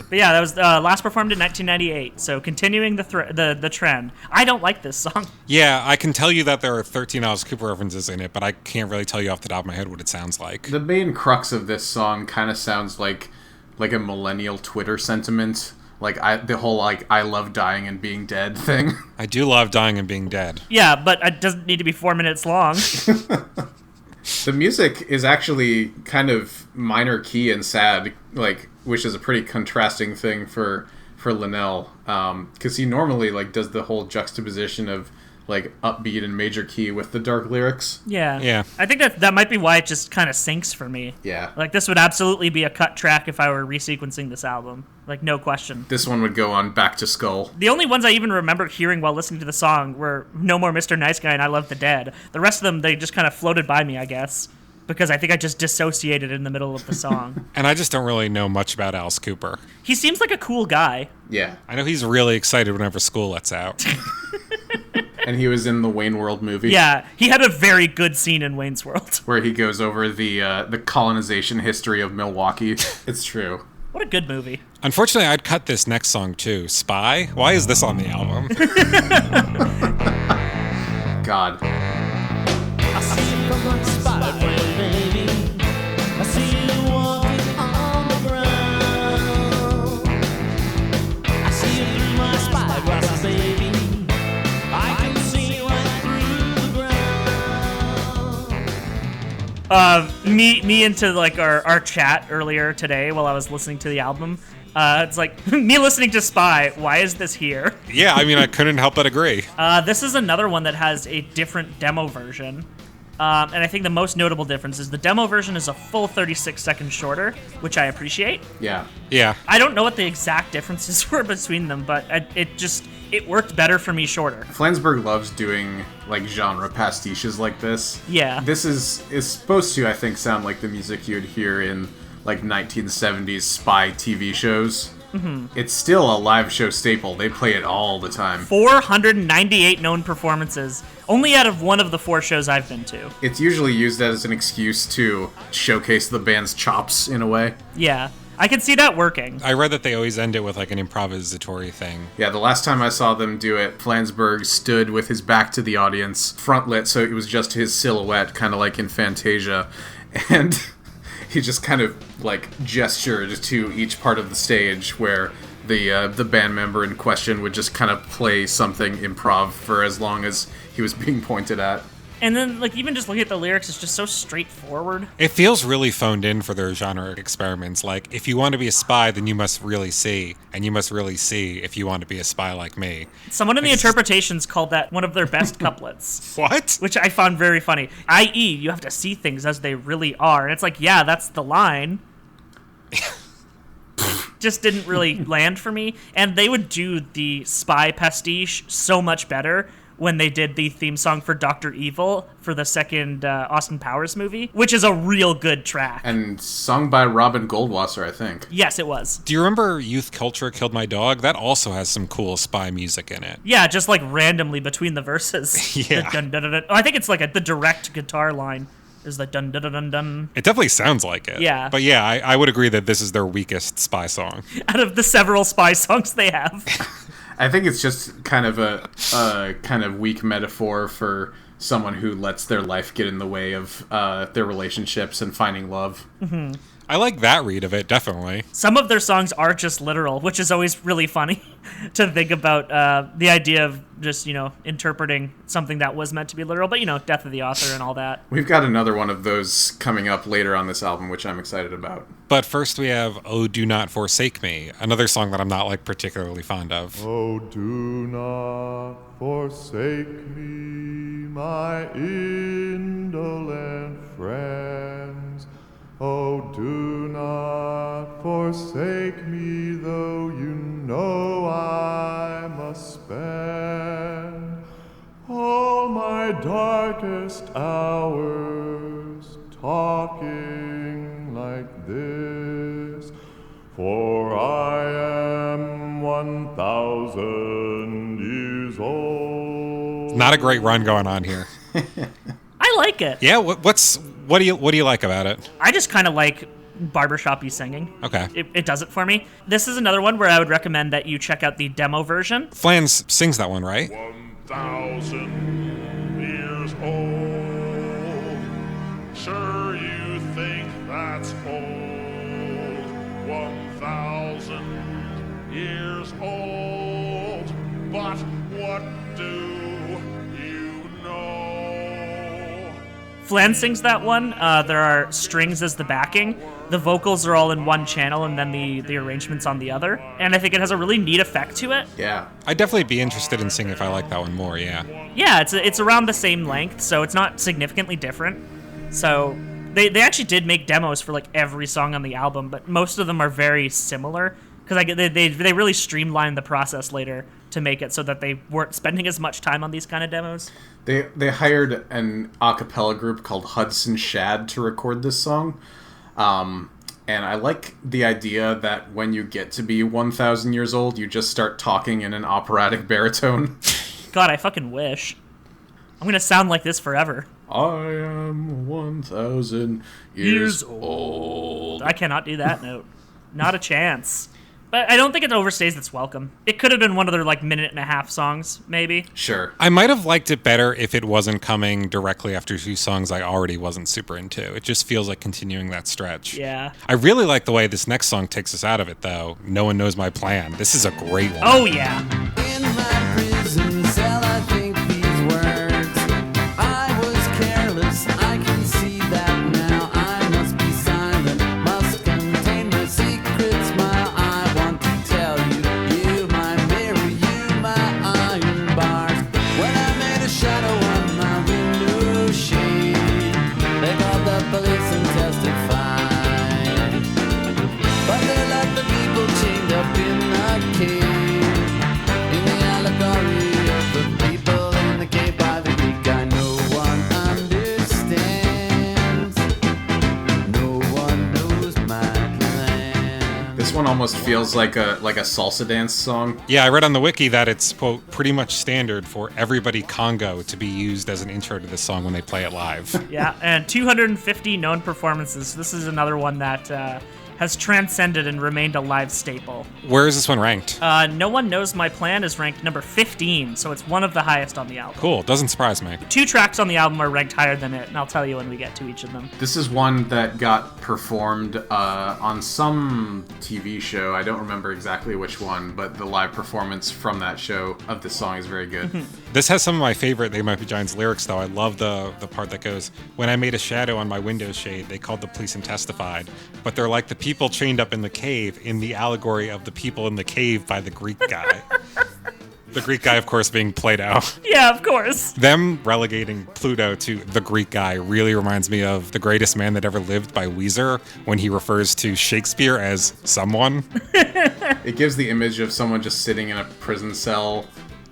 But yeah, that was last performed in 1998, so continuing the trend. I don't like this song. Yeah, I can tell you that there are 13 Alice Cooper references in it, but I can't really tell you off the top of my head what it sounds like. The main crux of this song kind of sounds like a millennial Twitter sentiment. The whole I love dying and being dead thing. I do love dying and being dead. Yeah, but it doesn't need to be 4 minutes long. The music is actually kind of minor key and sad, which is a pretty contrasting thing for Linnell, because he normally does the whole juxtaposition of upbeat and major key with the dark lyrics. Yeah. I think that might be why it just kind of sinks for me. Yeah. This would absolutely be a cut track if I were resequencing this album. No question. This one would go on Back to Skull. The only ones I even remember hearing while listening to the song were No More Mr. Nice Guy and I Love the Dead. The rest of them, they just kind of floated by me, I guess, because I think I just dissociated in the middle of the song. And I just don't really know much about Alice Cooper. He seems like a cool guy. Yeah. I know he's really excited whenever school lets out. And he was in the Wayne World movie. Yeah, he had a very good scene in Wayne's World. Where he goes over the colonization history of Milwaukee. It's true. What a good movie. Unfortunately, I'd cut this next song too. Spy? Why is this on the album? God. I see you from like a spider, baby. I see you walking on the ground. I see you through my spyglass, baby. I can see right through the ground. Me into our chat earlier today while I was listening to the album. It's me listening to Spy. Why is this here? Yeah, I mean, I couldn't help but agree. This is another one that has a different demo version. And I think the most notable difference is the demo version is a full 36 seconds shorter, which I appreciate. Yeah. Yeah. I don't know what the exact differences were between them, but it worked better for me shorter. Flansburgh loves doing genre pastiches like this. Yeah. This is supposed to, I think, sound like the music you'd hear in 1970s spy TV shows. Mm-hmm. It's still a live show staple. They play it all the time. 498 known performances, only out of one of the 4 shows I've been to. It's usually used as an excuse to showcase the band's chops in a way. Yeah, I can see that working. I read that they always end it with an improvisatory thing. Yeah, the last time I saw them do it, Flansburgh stood with his back to the audience, front lit, so it was just his silhouette, kind of like in Fantasia, and he just kind of gestured to each part of the stage where the band member in question would just kind of play something improv for as long as he was being pointed at. And then, even just looking at the lyrics, it's just so straightforward. It feels really phoned in for their genre experiments. If you want to be a spy, then you must really see. And you must really see if you want to be a spy like me. Someone in the interpretations called that one of their best couplets. What? Which I found very funny. I.e., you have to see things as they really are. And it's yeah, that's the line. Just didn't really land for me. And they would do the spy pastiche so much better when they did the theme song for Dr. Evil for the second Austin Powers movie, which is a real good track. And sung by Robin Goldwasser, I think. Yes, it was. Do you remember Youth Culture Killed My Dog? That also has some cool spy music in it. Yeah, just randomly between the verses. Yeah. The dun, dun, dun, dun. Oh, I think it's the direct guitar line is dun dun dun dun dun. It definitely sounds like it. Yeah. But yeah, I would agree that this is their weakest spy song. Out of the several spy songs they have. I think it's just kind of a kind of weak metaphor for someone who lets their life get in the way of their relationships and finding love. Mm-hmm. I like that read of it, definitely. Some of their songs are just literal, which is always really funny to think about the idea of just, interpreting something that was meant to be literal, but, death of the author and all that. We've got another one of those coming up later on this album, which I'm excited about. But first we have Oh Do Not Forsake Me, another song that I'm not particularly fond of. Oh, do not forsake me, my indolent friends. Oh, do not forsake me, though you know I must spend hardest hours talking like this, for I am 1,000 years old. Not a great run going on here. I like it. Yeah, what do you like about it? I just kind of like barbershop-y singing. Okay. It does it for me. This is another one where I would recommend that you check out the demo version. Flans sings that one, right? 1,000 years old. Sure you think that's old. 1,000 years old. But what do you know? Flan sings that one. There are strings as the backing. The vocals are all in one channel, and then the arrangement's on the other. And I think it has a really neat effect to it. Yeah. I'd definitely be interested in seeing if I like that one more, yeah. Yeah, it's around the same length, so it's not significantly different. So they actually did make demos for like every song on the album, but most of them are very similar because they really streamlined the process later to make it so that they weren't spending as much time on these kind of demos. They hired an a cappella group called Hudson Shad to record this song. And I like the idea that when you get to be 1,000 years old, you just start talking in an operatic baritone. God, I fucking wish. I'm gonna sound like this forever. I am 1,000 years old. I cannot do that note. Not a chance. But I don't think it overstays its welcome. It could have been one of their like minute-and-a-half songs, maybe. Sure. I might have liked it better if it wasn't coming directly after two songs I already wasn't super into. It just feels like continuing that stretch. Yeah. I really like the way this next song takes us out of it, though. No One Knows My Plan. This is a great one. Oh, yeah. In my prison cell, I think these words. I was careless, I can see that now. I must be silent, must contain my secret smile. I want to tell you, you my mirror, you my iron bars. When I made a shadow on my window shade, they called the police and testified. But they left the people chained up in a cave. In the allegory of the people in the cave by the Greek guy, no one understands. No one knows my plan. This one almost feels like a salsa dance song. Yeah, I read on the wiki that it's, quote, pretty much standard for Everybody Congo to be used as an intro to this song when they play it live. Yeah, and 250 known performances. This is another one that has transcended and remained a live staple. Where is this one ranked? No One Knows My Plan is ranked number 15, so it's one of the highest on the album. Cool, doesn't surprise me. 2 tracks on the album are ranked higher than it, and I'll tell you when we get to each of them. This is one that got performed on some TV show. I don't remember exactly which one, but the live performance from that show of this song is very good. This has some of my favorite They Might Be Giants lyrics, though. I love the part that goes, when I made a shadow on my window shade, they called the police and testified. But they're like the people chained up in the cave in the allegory of the people in the cave by the Greek guy. The Greek guy, of course, being Plato. Yeah, of course. Them relegating Pluto to the Greek guy really reminds me of The Greatest Man That Ever Lived by Weezer when he refers to Shakespeare as someone. It gives the image of someone just sitting in a prison cell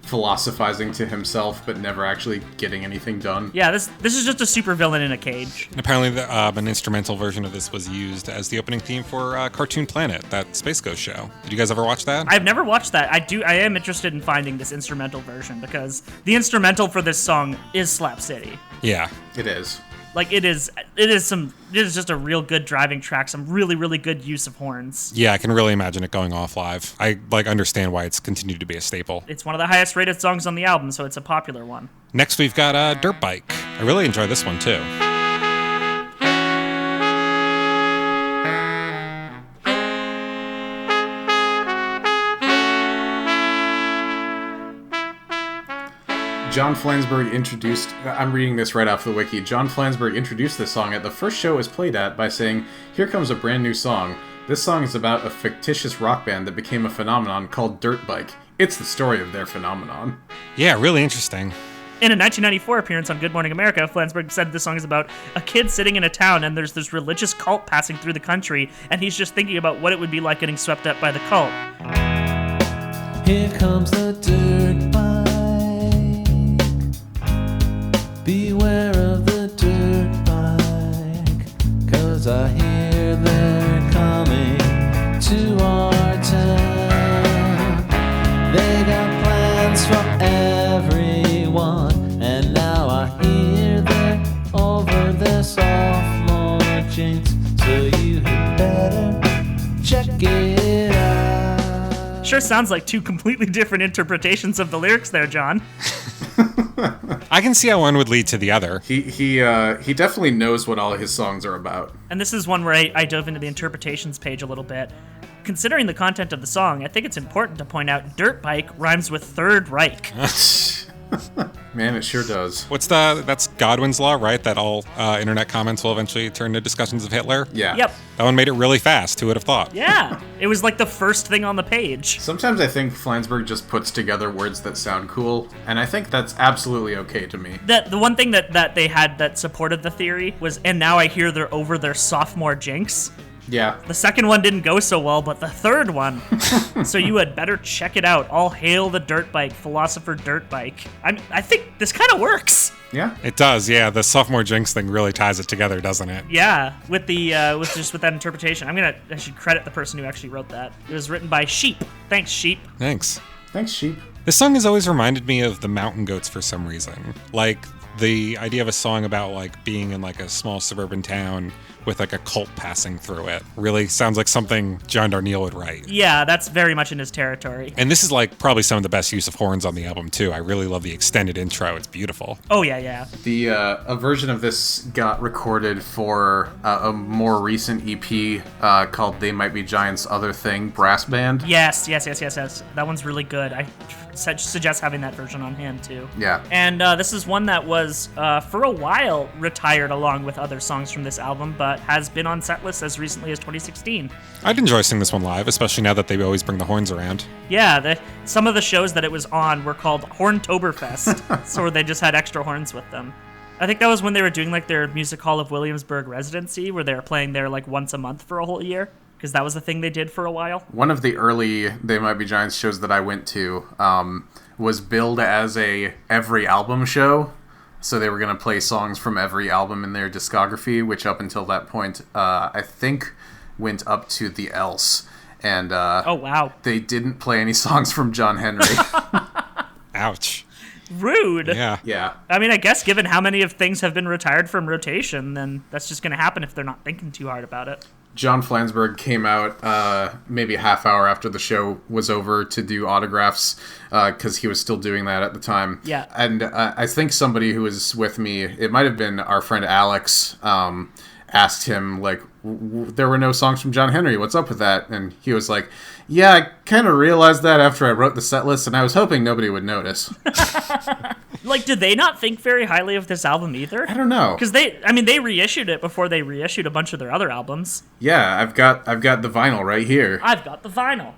philosophizing to himself but never actually getting anything done. Yeah, this is just a supervillain in a cage. And apparently an instrumental version of this was used as the opening theme for Cartoon Planet, that Space Ghost show. Did you guys ever watch that? I've never watched that. I am interested in finding this instrumental version because the instrumental for this song is Slap City. Yeah. It is. Like it is just a real good driving track, some really, really good use of horns. Yeah, I can really imagine it going off live. I understand why it's continued to be a staple. It's one of the highest rated songs on the album, so it's a popular one. Next we've got Dirt Bike. I really enjoy this one too. John Flansburgh introduced, I'm reading this right off the wiki, John Flansburgh introduced this song at the first show it was played at by saying, "Here comes a brand new song. This song is about a fictitious rock band that became a phenomenon called Dirt Bike. It's the story of their phenomenon." Yeah, really interesting. In a 1994 appearance on Good Morning America, Flansburgh said this song is about a kid sitting in a town and there's this religious cult passing through the country and he's just thinking about what it would be like getting swept up by the cult. Here comes the dirt bike. Beware of the sophomore jinx, so you had better check it out. Sure sounds like two completely different interpretations of the lyrics there, John. I can see how one would lead to the other. He definitely knows what all his songs are about. And this is one where I dove into the interpretations page a little bit. Considering the content of the song, I think it's important to point out dirt bike rhymes with Third Reich. Man, it sure does. That's Godwin's law, right? That all internet comments will eventually turn to discussions of Hitler? Yeah. Yep. That one made it really fast. Who would have thought? Yeah. It was like the first thing on the page. Sometimes I think Flansburgh just puts together words that sound cool, and I think that's absolutely okay to me. The one thing that they had that supported the theory was, and now I hear they're over their sophomore jinx. Yeah. The second one didn't go so well, but the third one. So you had better check it out. All hail the dirt bike, philosopher dirt bike. I think this kind of works. Yeah. It does, yeah. The sophomore jinx thing really ties it together, doesn't it? Yeah, with that interpretation. I should credit the person who actually wrote that. It was written by Sheep. Thanks, Sheep. Thanks. Thanks, sheep. This song has always reminded me of the Mountain Goats for some reason. Like, the idea of a song about, like, being in, like, a small suburban town with, like, a cult passing through it really sounds like something John Darnielle would write. Yeah, that's very much in his territory. And this is, like, probably some of the best use of horns on the album, too. I really love the extended intro. It's beautiful. Oh, yeah. A version of this got recorded for a more recent EP called They Might Be Giants' Other Thing brass band. Yes. That one's really good. I suggest having that version on hand, too. Yeah. And this is one that was, for a while, retired along with other songs from this album, but has been on setlists as recently as 2016. I'd enjoy seeing this one live, especially now that they always bring the horns around. Yeah, some of the shows that it was on were called Horntoberfest, so they just had extra horns with them. I think that was when they were doing like their Music Hall of Williamsburg residency, where they were playing there like once a month for a whole year, because that was the thing they did for a while. One of the early They Might Be Giants shows that I went to was billed as a every album show. So they were going to play songs from every album in their discography, which up until that point, I think went up to The Else. And oh, wow. They didn't play any songs from John Henry. Ouch. Rude. Yeah. Yeah. I mean, I guess given how many of things have been retired from rotation, then that's just going to happen if they're not thinking too hard about it. John Flansburgh came out maybe a half hour after the show was over to do autographs because he was still doing that at the time. Yeah. And I think somebody who was with me, it might have been our friend Alex, asked him, like, there were no songs from John Henry. What's up with that? And he was like, yeah, I kind of realized that after I wrote the set list, and I was hoping nobody would notice. Like, did they not think very highly of this album either? I don't know. Because they reissued it before they reissued a bunch of their other albums. Yeah, I've got the vinyl right here. I've got the vinyl.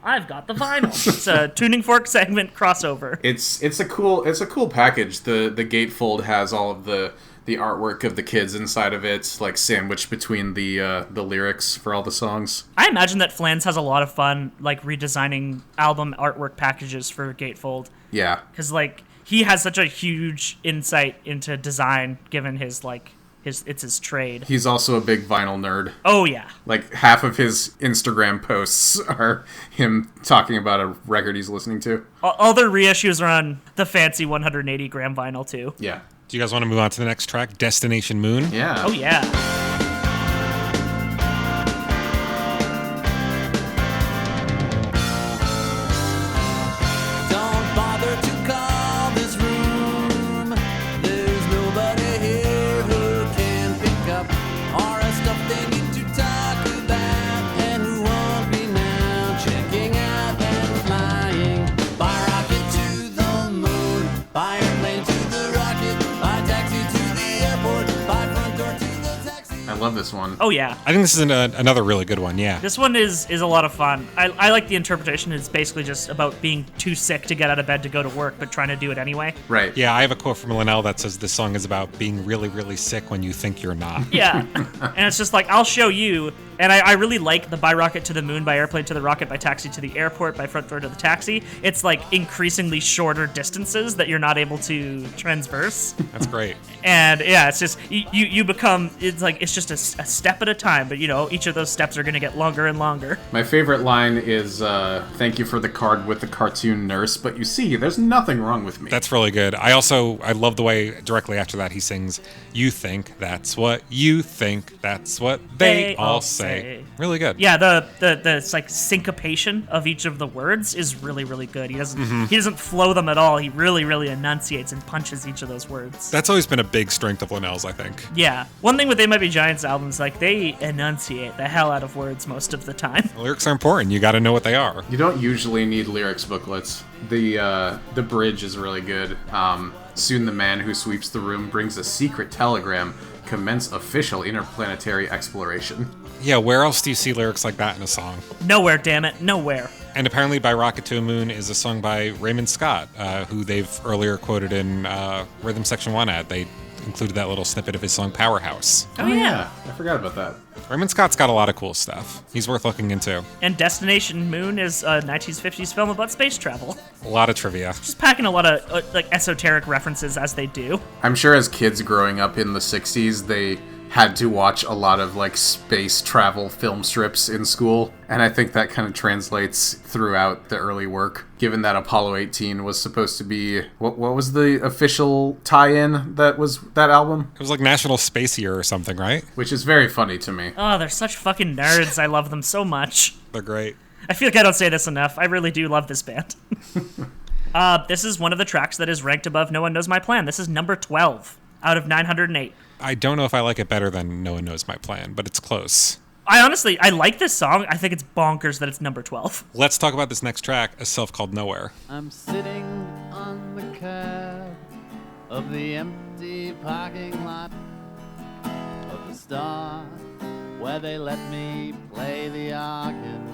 It's a Tuning Fork segment crossover. It's a cool package. The gatefold has all of the artwork of the kids inside of it, like sandwiched between the lyrics for all the songs. I imagine that Flans has a lot of fun, like, redesigning album artwork packages for Gatefold. Yeah. Because, like, he has such a huge insight into design, given his trade. He's also a big vinyl nerd. Oh, yeah. Like, half of his Instagram posts are him talking about a record he's listening to. All their reissues are on the fancy 180-gram vinyl, too. Yeah. Do you guys want to move on to the next track, Destination Moon? Yeah. Oh, yeah. Don't bother to call this room. There's nobody here who can pick up all the stuff they need to talk about and who won't be now checking out and flying by rocket to the moon, by airplane to the rocket, by taxi to the airport, by front door to the taxi. I love this one. Oh, yeah. I think this is another really good one, yeah. This one is a lot of fun. I like the interpretation. It's basically just about being too sick to get out of bed to go to work, but trying to do it anyway. Right. Yeah, I have a quote from Linnell that says this song is about being really, really sick when you think you're not. Yeah. And it's just like, I'll show you. And I really like the by rocket to the moon, by airplane to the rocket, by taxi to the airport, by front door to the taxi. It's like increasingly shorter distances that you're not able to transverse. That's great. And yeah, it's just you become, it's just a step at a time, but each of those steps are going to get longer and longer. My favorite line is, thank you for the card with the cartoon nurse, but you see, there's nothing wrong with me. That's really good. I love the way directly after that he sings, you think that's what you think, that's what they all say. Really good. Yeah, the like syncopation of each of the words is really, really good. He doesn't flow them at all. He really, really enunciates and punches each of those words. That's always been a big strength of Linnell's, I think. Yeah. One thing with They Might Be Giants albums, like, they enunciate the hell out of words most of the time. The lyrics are important. You got to know what they are. You don't usually need lyrics booklets. The bridge is really good. Soon the man who sweeps the room brings a secret telegram. Commence official interplanetary exploration. Yeah, where else do you see lyrics like that in a song? Nowhere, damn it. Nowhere. And apparently By Rocket to a Moon is a song by Raymond Scott, who they've earlier quoted in Rhythm Section 1 ad. They included that little snippet of his song Powerhouse. Oh, yeah. I forgot about that. Raymond Scott's got a lot of cool stuff. He's worth looking into. And Destination Moon is a 1950s film about space travel. A lot of trivia. Just packing a lot of like esoteric references as they do. I'm sure as kids growing up in the 60s, they had to watch a lot of like space travel film strips in school, and I think that kind of translates throughout the early work, given that Apollo 18 was supposed to be what was the official tie-in that was that album? It was like National Space Year or something, right? Which is very funny to me. Oh, they're such fucking nerds. I love them so much. They're great. I feel like I don't say this enough. I really do love this band. This is one of the tracks that is ranked above No One Knows My Plan. This is number 12 out of 908. I don't know if I like it better than No One Knows My Plan, but it's close. I like this song. I think it's bonkers that it's number 12. Let's talk about this next track, A Self Called Nowhere. I'm sitting on the curb of the empty parking lot of the store where they let me play the organ.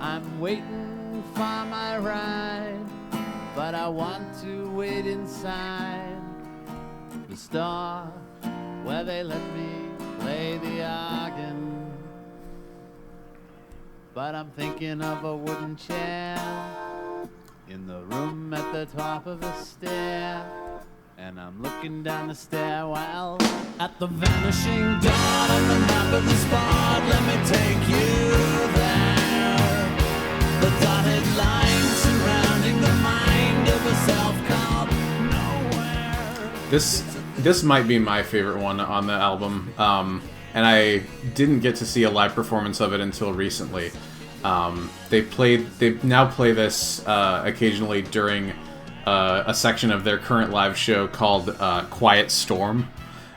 I'm waiting for my ride, but I want to wait inside the store where they let me play the organ. But I'm thinking of a wooden chair in the room at the top of the stair, and I'm looking down the stairwell at the vanishing dawn on the map of the spot. Let me take you there. The dotted line surrounding the mind of a self-called nowhere. This might be my favorite one on the album, and I didn't get to see a live performance of it until recently. They now play this occasionally during a section of their current live show called Quiet Storm,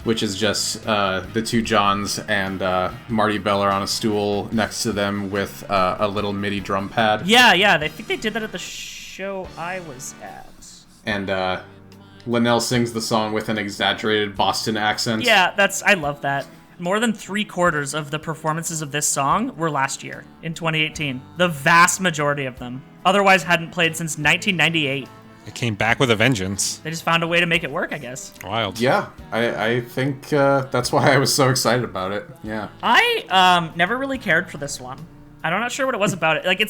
which is just the two Johns and Marty Beller on a stool next to them with a little MIDI drum pad. Yeah, I think they did that at the show I was at. And Linnell sings the song with an exaggerated Boston accent. Yeah, I love that. More than 3/4 of the performances of this song were last year, in 2018. The vast majority of them. Otherwise hadn't played since 1998. It came back with a vengeance. They just found a way to make it work, I guess. Wild. Yeah, I think that's why I was so excited about it. Yeah. I never really cared for this one. I'm not sure what it was about it. Like,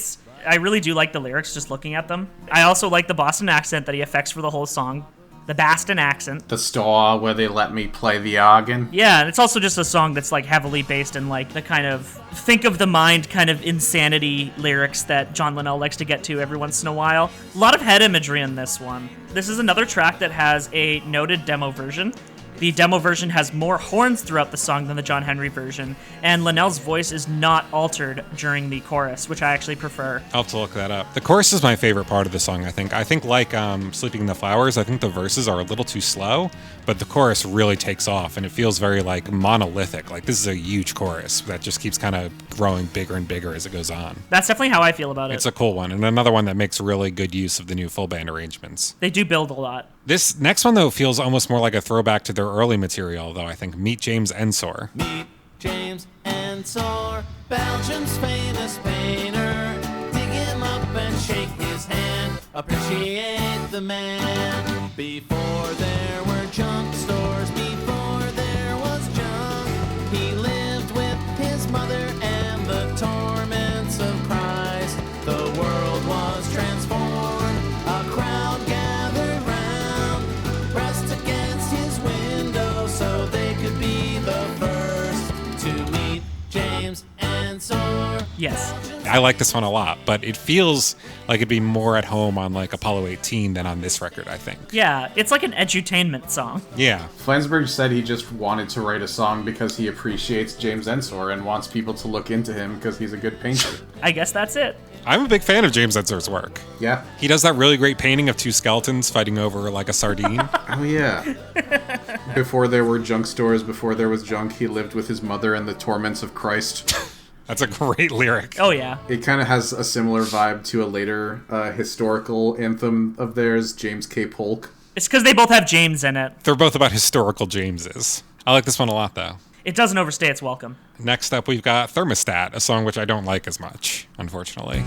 I really do like the lyrics just looking at them. I also like the Boston accent that he affects for the whole song. The Boston accent. The store where they let me play the organ. Yeah, and it's also just a song that's like heavily based in like the kind of think of the mind kind of insanity lyrics that John Linnell likes to get to every once in a while. A lot of head imagery in this one. This is another track that has a noted demo version. The demo version has more horns throughout the song than the John Henry version, and Linnell's voice is not altered during the chorus, which I actually prefer. I'll have to look that up. The chorus is my favorite part of the song, I think. I think like Sleeping in the Flowers, I think the verses are a little too slow, but the chorus really takes off, and it feels very like monolithic. Like this is a huge chorus that just keeps kind of growing bigger and bigger as it goes on. That's definitely how I feel about it. It's a cool one, and another one that makes really good use of the new full band arrangements. They do build a lot. This next one, though, feels almost more like a throwback to their early material, though, I think. Meet James Ensor. Meet James Ensor, Belgium's famous painter. Dig him up and shake his hand. Appreciate the man. Before there were junk stores, before there was junk, he lived with his mother and the torments of Christ. The world was transformed. A crowd gathered round, pressed against his window so they Yes. I like this one a lot, but it feels like it'd be more at home on like Apollo 18 than on this record, I think. Yeah, it's like an edutainment song. Yeah. Flansburgh said he just wanted to write a song because he appreciates James Ensor and wants people to look into him because he's a good painter. I guess that's it. I'm a big fan of James Ensor's work. Yeah. He does that really great painting of two skeletons fighting over like a sardine. Oh, yeah. Before there were junk stores, before there was junk, he lived with his mother in the torments of Christ. That's a great lyric. Oh, yeah. It kind of has a similar vibe to a later historical anthem of theirs, James K. Polk. It's because they both have James in it. They're both about historical Jameses. I like this one a lot, though. It doesn't overstay its welcome. Next up, we've got Thermostat, a song which I don't like as much, unfortunately.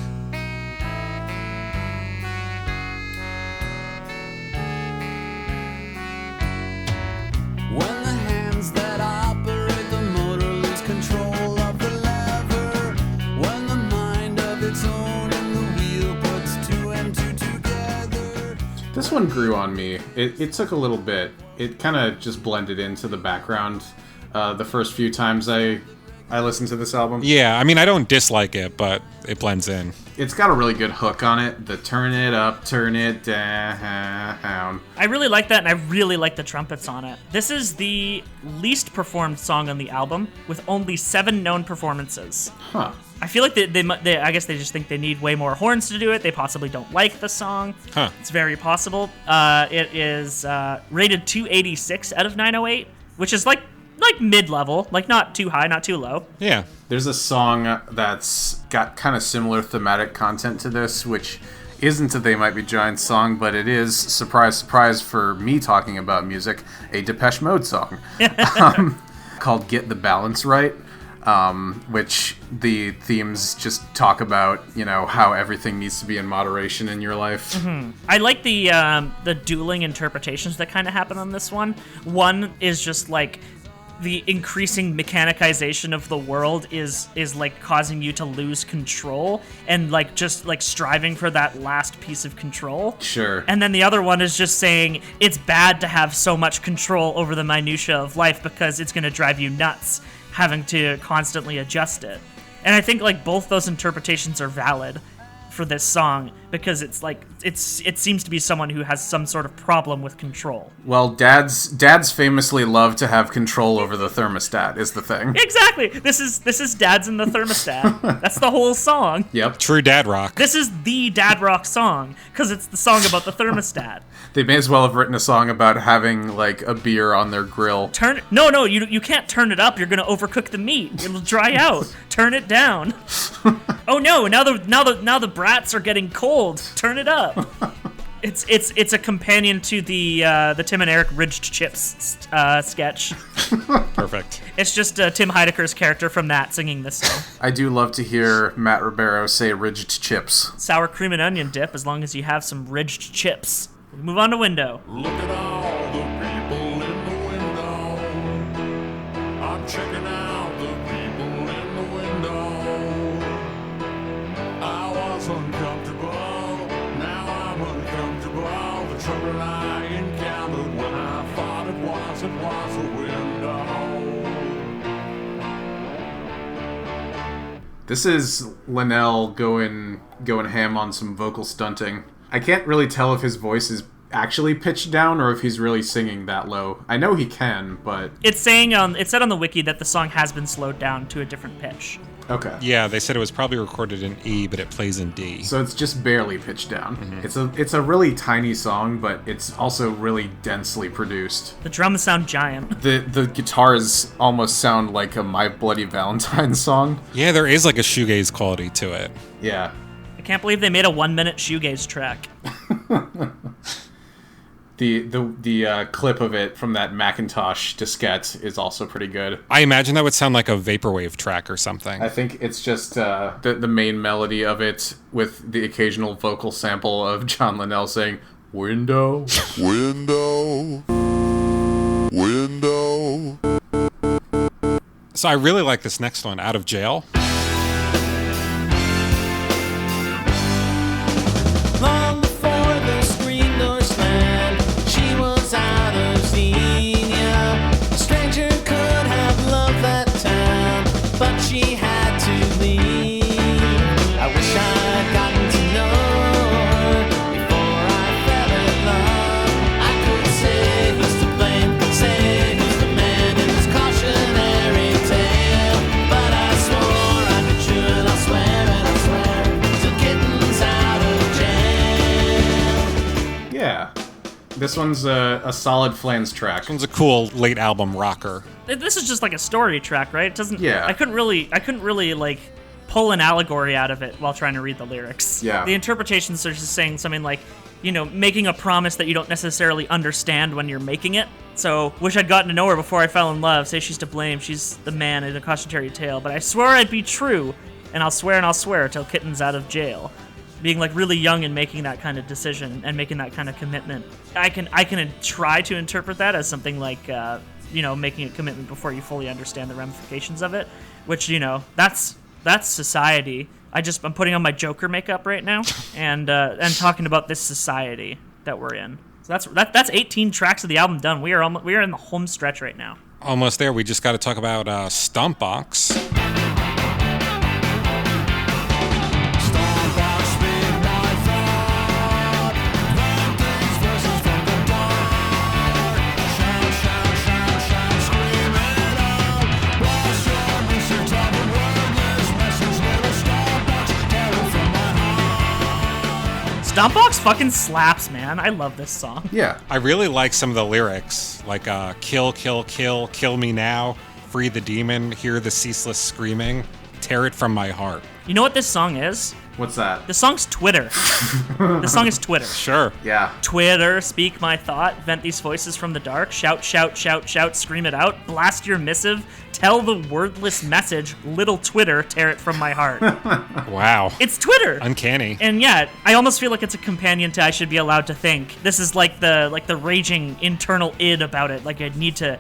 When the hands that operate the motor lose control of the lever, when the mind of its own and the wheel puts two and two together. This one grew on me. It took a little bit. It kind of just blended into the background the first few times I listened to this album. Yeah, I mean, I don't dislike it, but it blends in. It's got a really good hook on it. The turn it up, turn it down. I really like that, and I really like the trumpets on it. This is the least performed song on the album, with only 7 known performances. Huh. I feel like they I guess they just think they need way more horns to do it. They possibly don't like the song. Huh. It's very possible. It is rated 286 out of 908, which is like mid-level, like not too high, not too low. Yeah. There's a song that's got kind of similar thematic content to this, which isn't a They Might Be Giants song, but it is, surprise, surprise for me talking about music, a Depeche Mode song called Get the Balance Right, which the themes just talk about, you know, how everything needs to be in moderation in your life. Mm-hmm. I like the dueling interpretations that kind of happen on this one. One is just like the increasing mechanization of the world is like causing you to lose control and like just like striving for that last piece of control. Sure. And then the other one is just saying it's bad to have so much control over the minutia of life because it's going to drive you nuts having to constantly adjust it. And I think like both those interpretations are valid for this song because it's like it seems to be someone who has some sort of problem with control. Well, dads famously love to have control over the thermostat is the thing. Exactly. This is Dads in the Thermostat. That's the whole song. Yep. True dad rock. This is the dad rock song because it's the song about the thermostat. They may as well have written a song about having like a beer on their grill. No, you can't turn it up. You're gonna overcook the meat. It'll dry out. Turn it down. Oh no! Now the brats are getting cold. Turn it up. It's a companion to the Tim and Eric Ridged Chips sketch. Perfect. It's just Tim Heidecker's character from that singing this song. I do love to hear Matt Ribeiro say ridged chips. Sour cream and onion dip, as long as you have some ridged chips. We move on to Window. Look at all the people in the window. I'm checking out the people in the window. I was uncomfortable, now I'm uncomfortable. The trouble I encountered when I thought it was a window. This is Linnell going ham on some vocal stunting. I can't really tell if his voice is actually pitched down or if he's really singing that low. I know he can, but It's saying it said on the wiki that the song has been slowed down to a different pitch. okay. Yeah, they said it was probably recorded in E, but it plays in D. So it's just barely pitched down. It's a really tiny song, but it's also really densely produced. The drums sound giant. The guitars almost sound like a My Bloody Valentine song. Yeah, there is like a shoegaze quality to it. Yeah. I can't believe they made a 1-minute shoegaze track. The clip of it from that Macintosh diskette is also pretty good. I imagine that would sound like a vaporwave track or something. I think it's just the main melody of it with the occasional vocal sample of John Linnell saying, "Window." Window. Window. So I really like this next one, Out of Jail. Long before the screen door slammed, she was out of Xenia. A stranger could have loved that town, but she had to leave. This one's a solid Flans track. This one's a cool late album rocker. This is just like a story track, right? It doesn't. Yeah. I couldn't really like pull an allegory out of it while trying to read the lyrics. Yeah. The interpretations are just saying something like, making a promise that you don't necessarily understand when you're making it. So, wish I'd gotten to know her before I fell in love. Say she's to blame. She's the man in a cautionary tale. But I swear I'd be true, and I'll swear till kitten's out of jail. Being like really young and making that kind of decision and making that kind of commitment. I can try to interpret that as something like, making a commitment before you fully understand the ramifications of it. Which, that's society. I'm putting on my Joker makeup right now and talking about this society that we're in. So that's 18 tracks of the album done. We are in the home stretch right now. Almost there. We just got to talk about Stompbox. Stompbox fucking slaps, man. I love this song. Yeah. I really like some of the lyrics, like kill, kill, kill, kill me now, free the demon, hear the ceaseless screaming, tear it from my heart. You know what this song is? What's that? This song's Twitter. This song is Twitter. Sure. Yeah. Twitter, speak my thought, vent these voices from the dark, shout, shout, shout, shout, scream it out, blast your missive, tell the wordless message, little Twitter, tear it from my heart. Wow. It's Twitter. Uncanny. And yeah, I almost feel like it's a companion to I Should Be Allowed to Think. This is like the raging internal id about it. Like I need to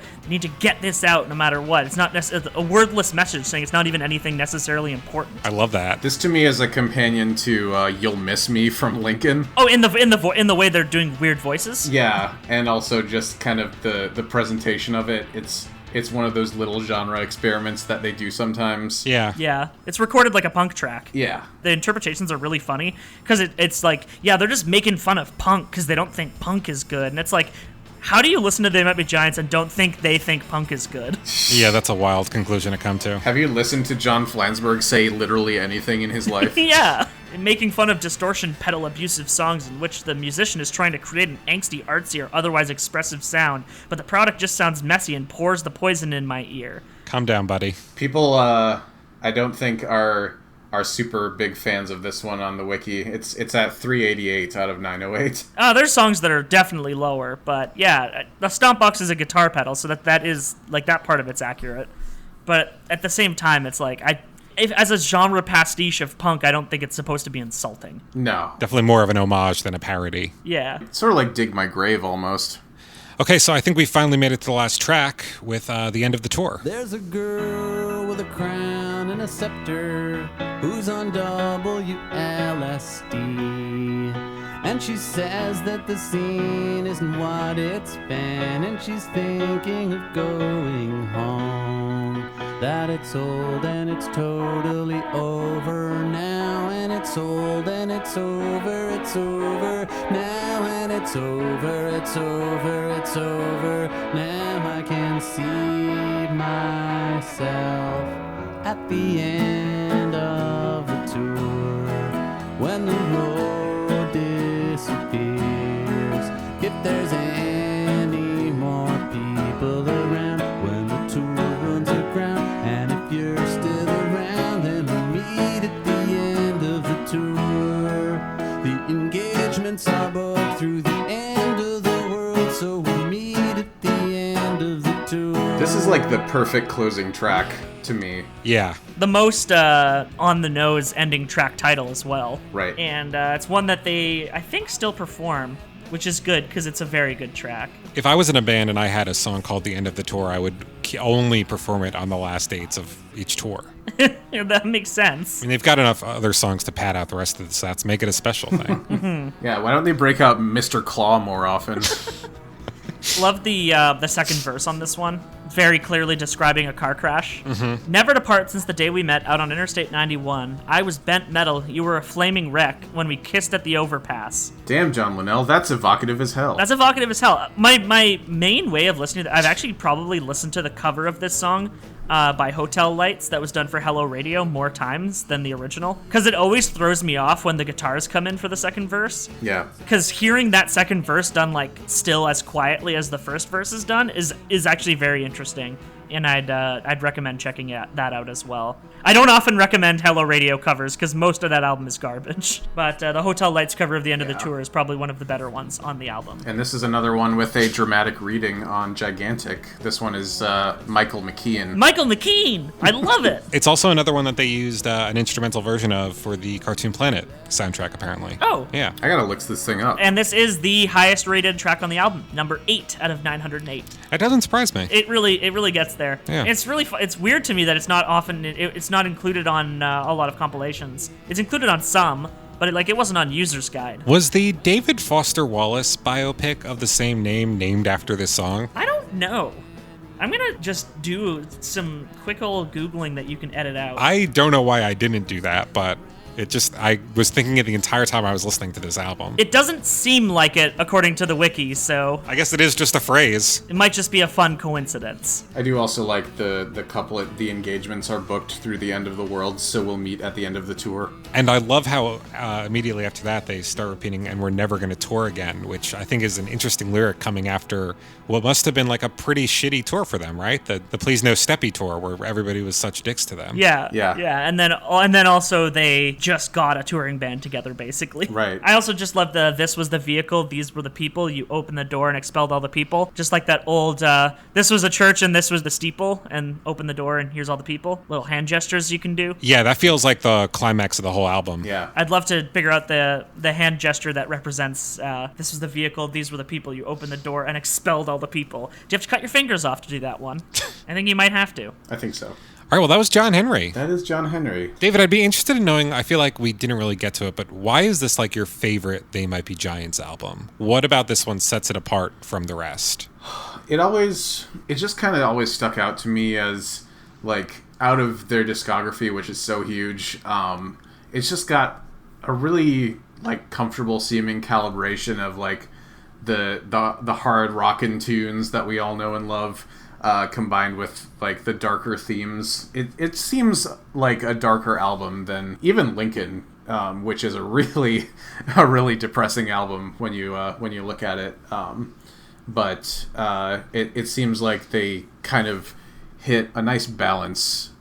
get this out no matter what. It's not a wordless message saying it's not even anything necessarily important. I love that. This to me is a companion to "You'll Miss Me" from Lincoln. Oh, in the way they're doing weird voices. Yeah, and also just kind of the presentation of it. It's one of those little genre experiments that they do sometimes. Yeah. Yeah, it's recorded like a punk track. Yeah. The interpretations are really funny because it's like, yeah, they're just making fun of punk because they don't think punk is good, and it's like, how do you listen to They Might Be Giants and don't think they think punk is good? Yeah, that's a wild conclusion to come to. Have you listened to John Flansburgh say literally anything in his life? Yeah. Making fun of distortion pedal abusive songs in which the musician is trying to create an angsty, artsy, or otherwise expressive sound, but the product just sounds messy and pours the poison in my ear. Calm down, buddy. People, I don't think are super big fans of this one on the wiki. It's at 388 out of 908. There's songs that are definitely lower, but yeah, the Stompbox is a guitar pedal, so that is, like, that part of it's accurate. But at the same time, it's like, as a genre pastiche of punk, I don't think it's supposed to be insulting. No. Definitely more of an homage than a parody. Yeah. Sort of like Dig My Grave, almost. Okay, so I think we finally made it to the last track with the end of the tour. There's a girl with a crown and a scepter who's on WLSD. And she says that the scene isn't what it's been, and she's thinking of going home. That it's old and it's totally over now, and it's old and it's over now, and it's over now. I can see myself at the end of the tour when the road disappears. If there's any more people around when the tour runs aground, and if you're still around, then we'll meet at the end of the tour. The engagements are booked through the end of the world, so we'll meet at the end of the tour. This is like the perfect closing track to me. Yeah. The most on-the-nose ending track title as well. Right. And it's one that they, I think, still perform, which is good because it's a very good track. If I was in a band and I had a song called The End of the Tour, I would only perform it on the last dates of each tour. Yeah, that makes sense. I mean, they've got enough other songs to pad out the rest of the sets, make it a special thing. Yeah, why don't they break out Mr. Claw more often? Love the second verse on this one. Very clearly describing a car crash. Mm-hmm. Never to part since the day we met out on Interstate 91. I was bent metal. You were a flaming wreck when we kissed at the overpass. Damn, John Linnell, that's evocative as hell. That's evocative as hell. My main way of listening to I've actually probably listened to the cover of this song by Hotel Lights that was done for Hello Radio more times than the original. Because it always throws me off when the guitars come in for the second verse. Yeah. Because hearing that second verse done like still as quietly as the first verse is done is actually very interesting. And I'd recommend checking that out as well. I don't often recommend Hello Radio covers because most of that album is garbage. But the Hotel Lights cover of the end of the tour is probably one of the better ones on the album. And this is another one with a dramatic reading on Gigantic. This one is Michael McKean. Michael McKean! I love it! It's also another one that they used an instrumental version of for the Cartoon Planet soundtrack, apparently. Oh. Yeah. I gotta look this thing up. And this is the highest rated track on the album, number 8 out of 908. It doesn't surprise me. It really gets there. Yeah. It's really it's weird to me that it's not often it's not included on a lot of compilations. It's included on some, but it wasn't on User's Guide. Was the David Foster Wallace biopic of the same name named after this song? I don't know. I'm gonna just do some quick old Googling that you can edit out. I don't know why I didn't do that, but I was thinking it the entire time I was listening to this album. It doesn't seem like it according to the wiki, so I guess it is just a phrase. it might just be a fun coincidence. I do also like the couplet, the engagements are booked through the end of the world, so we'll meet at the end of the tour. And I love how immediately after that they start repeating, and we're never going to tour again, which I think is an interesting lyric coming after what must have been like a pretty shitty tour for them, right? The Please No Steppy tour where everybody was such dicks to them. Yeah. And then also they just got a touring band together, basically. Right. I also just love this was the vehicle, these were the people, you opened the door and expelled all the people. Just like that old, this was a church and this was the steeple, and open the door and here's all the people. Little hand gestures you can do. Yeah, that feels like the climax of the whole album. Yeah. I'd love to figure out the hand gesture that represents, this was the vehicle, these were the people, you opened the door and expelled all the people. Do you have to cut your fingers off to do that one? I think you might have to. I think so. All right, well, that was John Henry. That is John Henry. David, I'd be interested in knowing, I feel like we didn't really get to it, but why is this like your favorite They Might Be Giants album? What about this one sets it apart from the rest? It just kind of always stuck out to me as, like, out of their discography, which is so huge, it's just got a really, like, comfortable seeming calibration of, like, the hard rockin' tunes that we all know and love, combined with like the darker themes. It seems like a darker album than even Lincoln, which is a really depressing album when you look at it. But it seems like they kind of hit a nice balance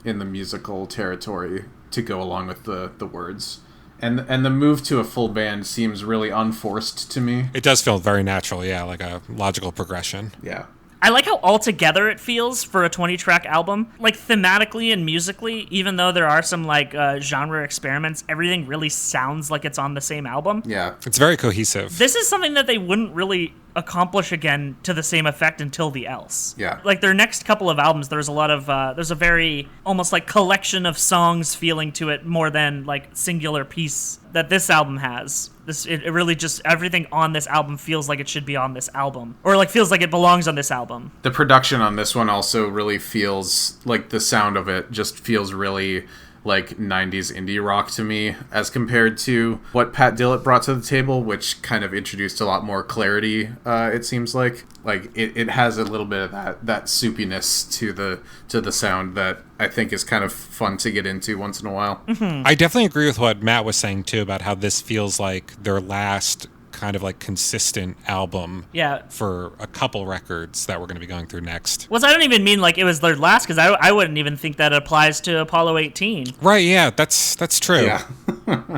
in the musical territory to go along with the words. And the move to a full band seems really unforced to me. It does feel very natural, yeah, like a logical progression. Yeah. I like how all together it feels for a 20-track album. Like, thematically and musically, even though there are some, like, genre experiments, everything really sounds like it's on the same album. Yeah. It's very cohesive. This is something that they wouldn't really accomplish again to the same effect until The Else. Yeah. Like, their next couple of albums, there's a lot of, there's a very, almost like collection of songs feeling to it more than, like, singular piece that this album has. It really just, everything on this album feels like it should be on this album. Or, like, feels like it belongs on this album. The production on this one also really feels like the sound of it just feels really like 90s indie rock to me, as compared to what Pat Dillett brought to the table, which kind of introduced a lot more clarity, it seems like. Like, it has a little bit of that soupiness to the sound that I think is kind of fun to get into once in a while. Mm-hmm. I definitely agree with what Matt was saying, too, about how this feels like their last kind of like consistent album for a couple records that we're going to be going through next. Well, I don't even mean like it was their last, because I wouldn't even think that applies to Apollo 18. Right, yeah, that's true. Yeah.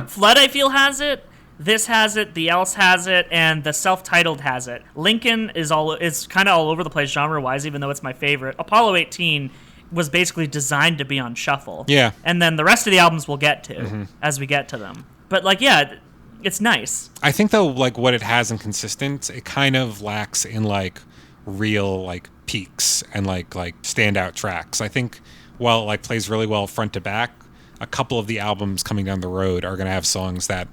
Flood, I feel, has it. This has it, The Else has it, and the self-titled has it. Lincoln is kind of all over the place genre-wise, even though it's my favorite. Apollo 18 was basically designed to be on shuffle. Yeah. And then the rest of the albums we'll get to as we get to them. But, like, yeah, it's nice. I think, though, like, what it has in consistent, it kind of lacks in, like, real, like, peaks and, like standout tracks. I think while it, like, plays really well front to back, a couple of the albums coming down the road are going to have songs that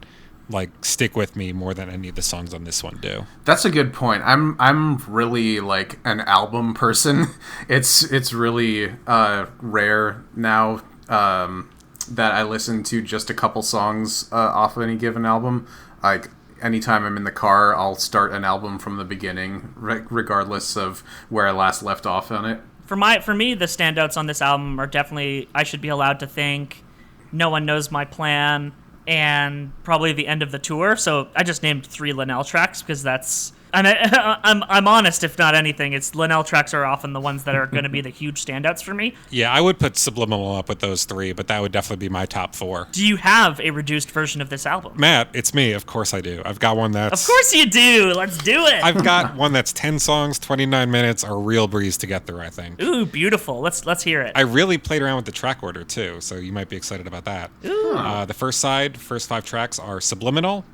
like stick with me more than any of the songs on this one do. That's a good point. I'm really like an album person. It's really rare now that I listen to just a couple songs off of any given album. Like, anytime I'm in the car, I'll start an album from the beginning, regardless of where I last left off on it. For me, the standouts on this album are definitely I Should Be Allowed to Think, No One Knows My Plan, and probably The End of the Tour. So I just named 3 Linnell tracks because that's... I'm honest, if not anything. It's Linnell tracks are often the ones that are going to be the huge standouts for me. Yeah, I would put Subliminal up with those 3, but that would definitely be my top 4. Do you have a reduced version of this album? Matt, it's me. Of course I do. I've got one that's... Of course you do. Let's do it. I've got one that's 10 songs, 29 minutes, a real breeze to get through, I think. Ooh, beautiful. Let's hear it. I really played around with the track order, too, so you might be excited about that. Ooh. The first 5 tracks are Subliminal,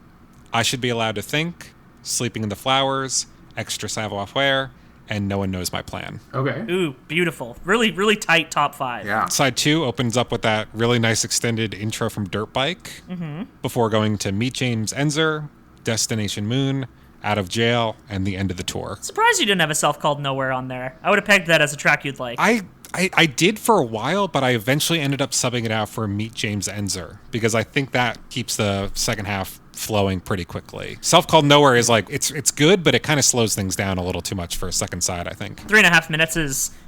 I Should Be Allowed to Think, Sleeping in the Flowers, Extra Savoir-Faire, and No One Knows My Plan. Okay. Ooh, beautiful. Really, really tight top 5. Yeah. Side 2 opens up with that really nice extended intro from Dirt Bike, before going to Meet James Ensor, Destination Moon, Out of Jail, and The End of the Tour. Surprised you didn't have a Self Called Nowhere on there. I would have pegged that as a track you'd like. I did for a while, but I eventually ended up subbing it out for Meet James Ensor, because I think that keeps the second half flowing pretty quickly. Self-Called Nowhere is like, it's good, but it kind of slows things down a little too much for a second side, I think. 3.5 minutes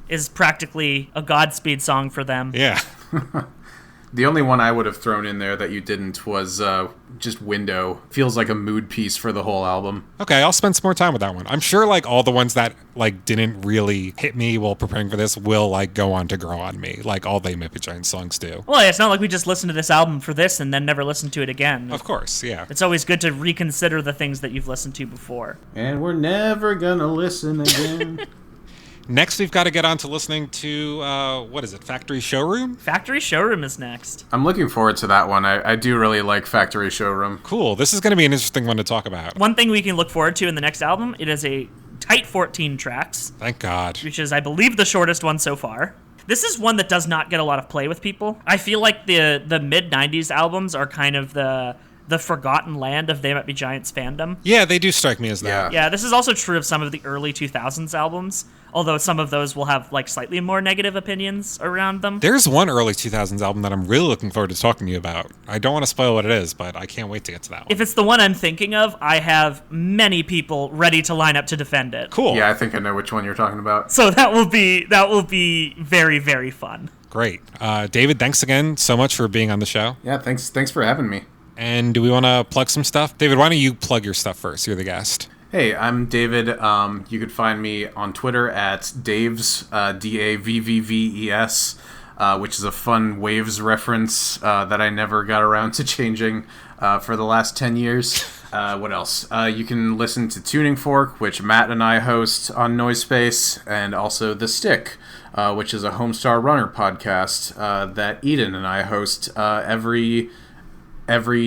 is practically a Godspeed song for them. Yeah. The only one I would have thrown in there that you didn't was just Window. Feels like a mood piece for the whole album. Okay, I'll spend some more time with that one. I'm sure like all the ones that like didn't really hit me while preparing for this will like go on to grow on me, like all the Mippy Giant songs do. Well, it's not like we just listened to this album for this and then never listened to it again. Of course, yeah. It's always good to reconsider the things that you've listened to before. And we're never gonna listen again. Next, we've got to get on to listening to, what is it, Factory Showroom? Factory Showroom is next. I'm looking forward to that one. I do really like Factory Showroom. Cool. This is going to be an interesting one to talk about. One thing we can look forward to in the next album, it is a tight 14 tracks, Thank God. which is, I believe, the shortest one so far. This is one that does not get a lot of play with people. I feel like the mid-90s albums are kind of the forgotten land of They Might Be Giants fandom. Yeah, they do strike me as that. Yeah, this is also true of some of the early 2000s albums, although some of those will have like slightly more negative opinions around them. There's one early 2000s album that I'm really looking forward to talking to you about. I don't want to spoil what it is, but I can't wait to get to that one. If it's the one I'm thinking of, I have many people ready to line up to defend it. Cool. Yeah, I think I know which one you're talking about. So that will be very, very fun. Great. David, thanks again so much for being on the show. Yeah, thanks for having me. And do we want to plug some stuff? David, why don't you plug your stuff first? You're the guest. Hey, I'm David. You could find me on Twitter at Daves, Davvves, which is a fun Waves reference that I never got around to changing for the last 10 years. What else? You can listen to Tuning Fork, which Matt and I host on NoiseSpace, and also The Stick, which is a Homestar Runner podcast that Eden and I host every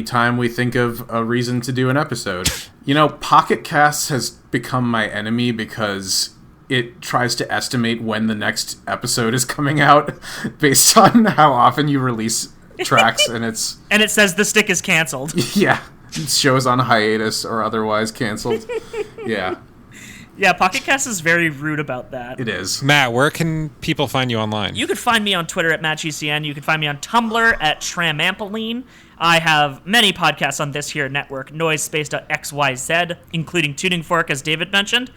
time we think of a reason to do an episode. You know, Pocket Casts has become my enemy because it tries to estimate when the next episode is coming out based on how often you release tracks, and it says The Stick is canceled. Yeah, shows on hiatus or otherwise canceled. Yeah. Yeah, Pocket Cast is very rude about that. It is. Matt, where can people find you online? You can find me on Twitter at MattGCN. You can find me on Tumblr at Tramampoline. I have many podcasts on this here network, NoiseSpace.xyz, including Tuning Fork, as David mentioned.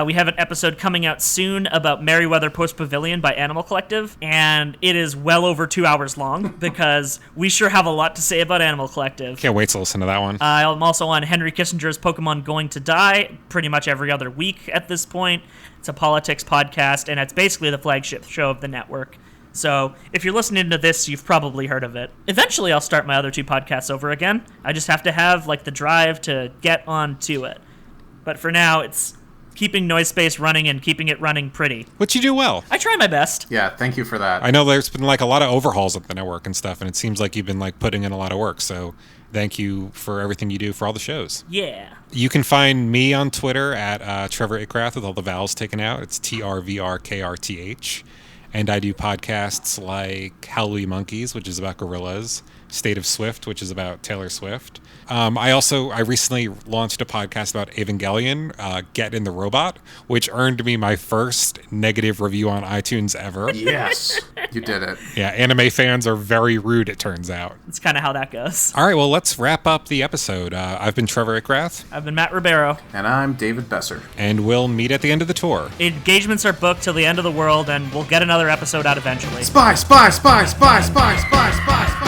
We have an episode coming out soon about Merriweather Post Pavilion by Animal Collective, and it is well over 2 hours long because we sure have a lot to say about Animal Collective. Can't wait to listen to that one. I'm also on Henry Kissinger's Pokemon Going to Die pretty much every other week at this point. It's a politics podcast, and it's basically the flagship show of the network. So if you're listening to this, you've probably heard of it. Eventually, I'll start my other 2 podcasts over again. I just have to have like the drive to get onto it. But for now, it's keeping NoiseSpace running and keeping it running pretty. Which you do well. I try my best. Yeah, thank you for that. I know there's been like a lot of overhauls at the network and stuff, and it seems like you've been like putting in a lot of work. So thank you for everything you do for all the shows. Yeah. You can find me on Twitter at Trevor Ickrath with all the vowels taken out. It's TRVRKRTH. And I do podcasts like Howley Monkeys, which is about gorillas, State of Swift, which is about Taylor Swift. I recently launched a podcast about Evangelion, Get in the Robot, which earned me my first negative review on iTunes ever. Yes, you did it. Yeah, anime fans are very rude, it turns out. It's kind of how that goes. All right, well, let's wrap up the episode. I've been Trevor Ickrath. I've been Matt Ribeiro. And I'm David Besser. And we'll meet at the end of the tour. Engagements are booked till the end of the world, and we'll get another episode out eventually. Spy, spy, spy, spy, spy, spy, spy, spy.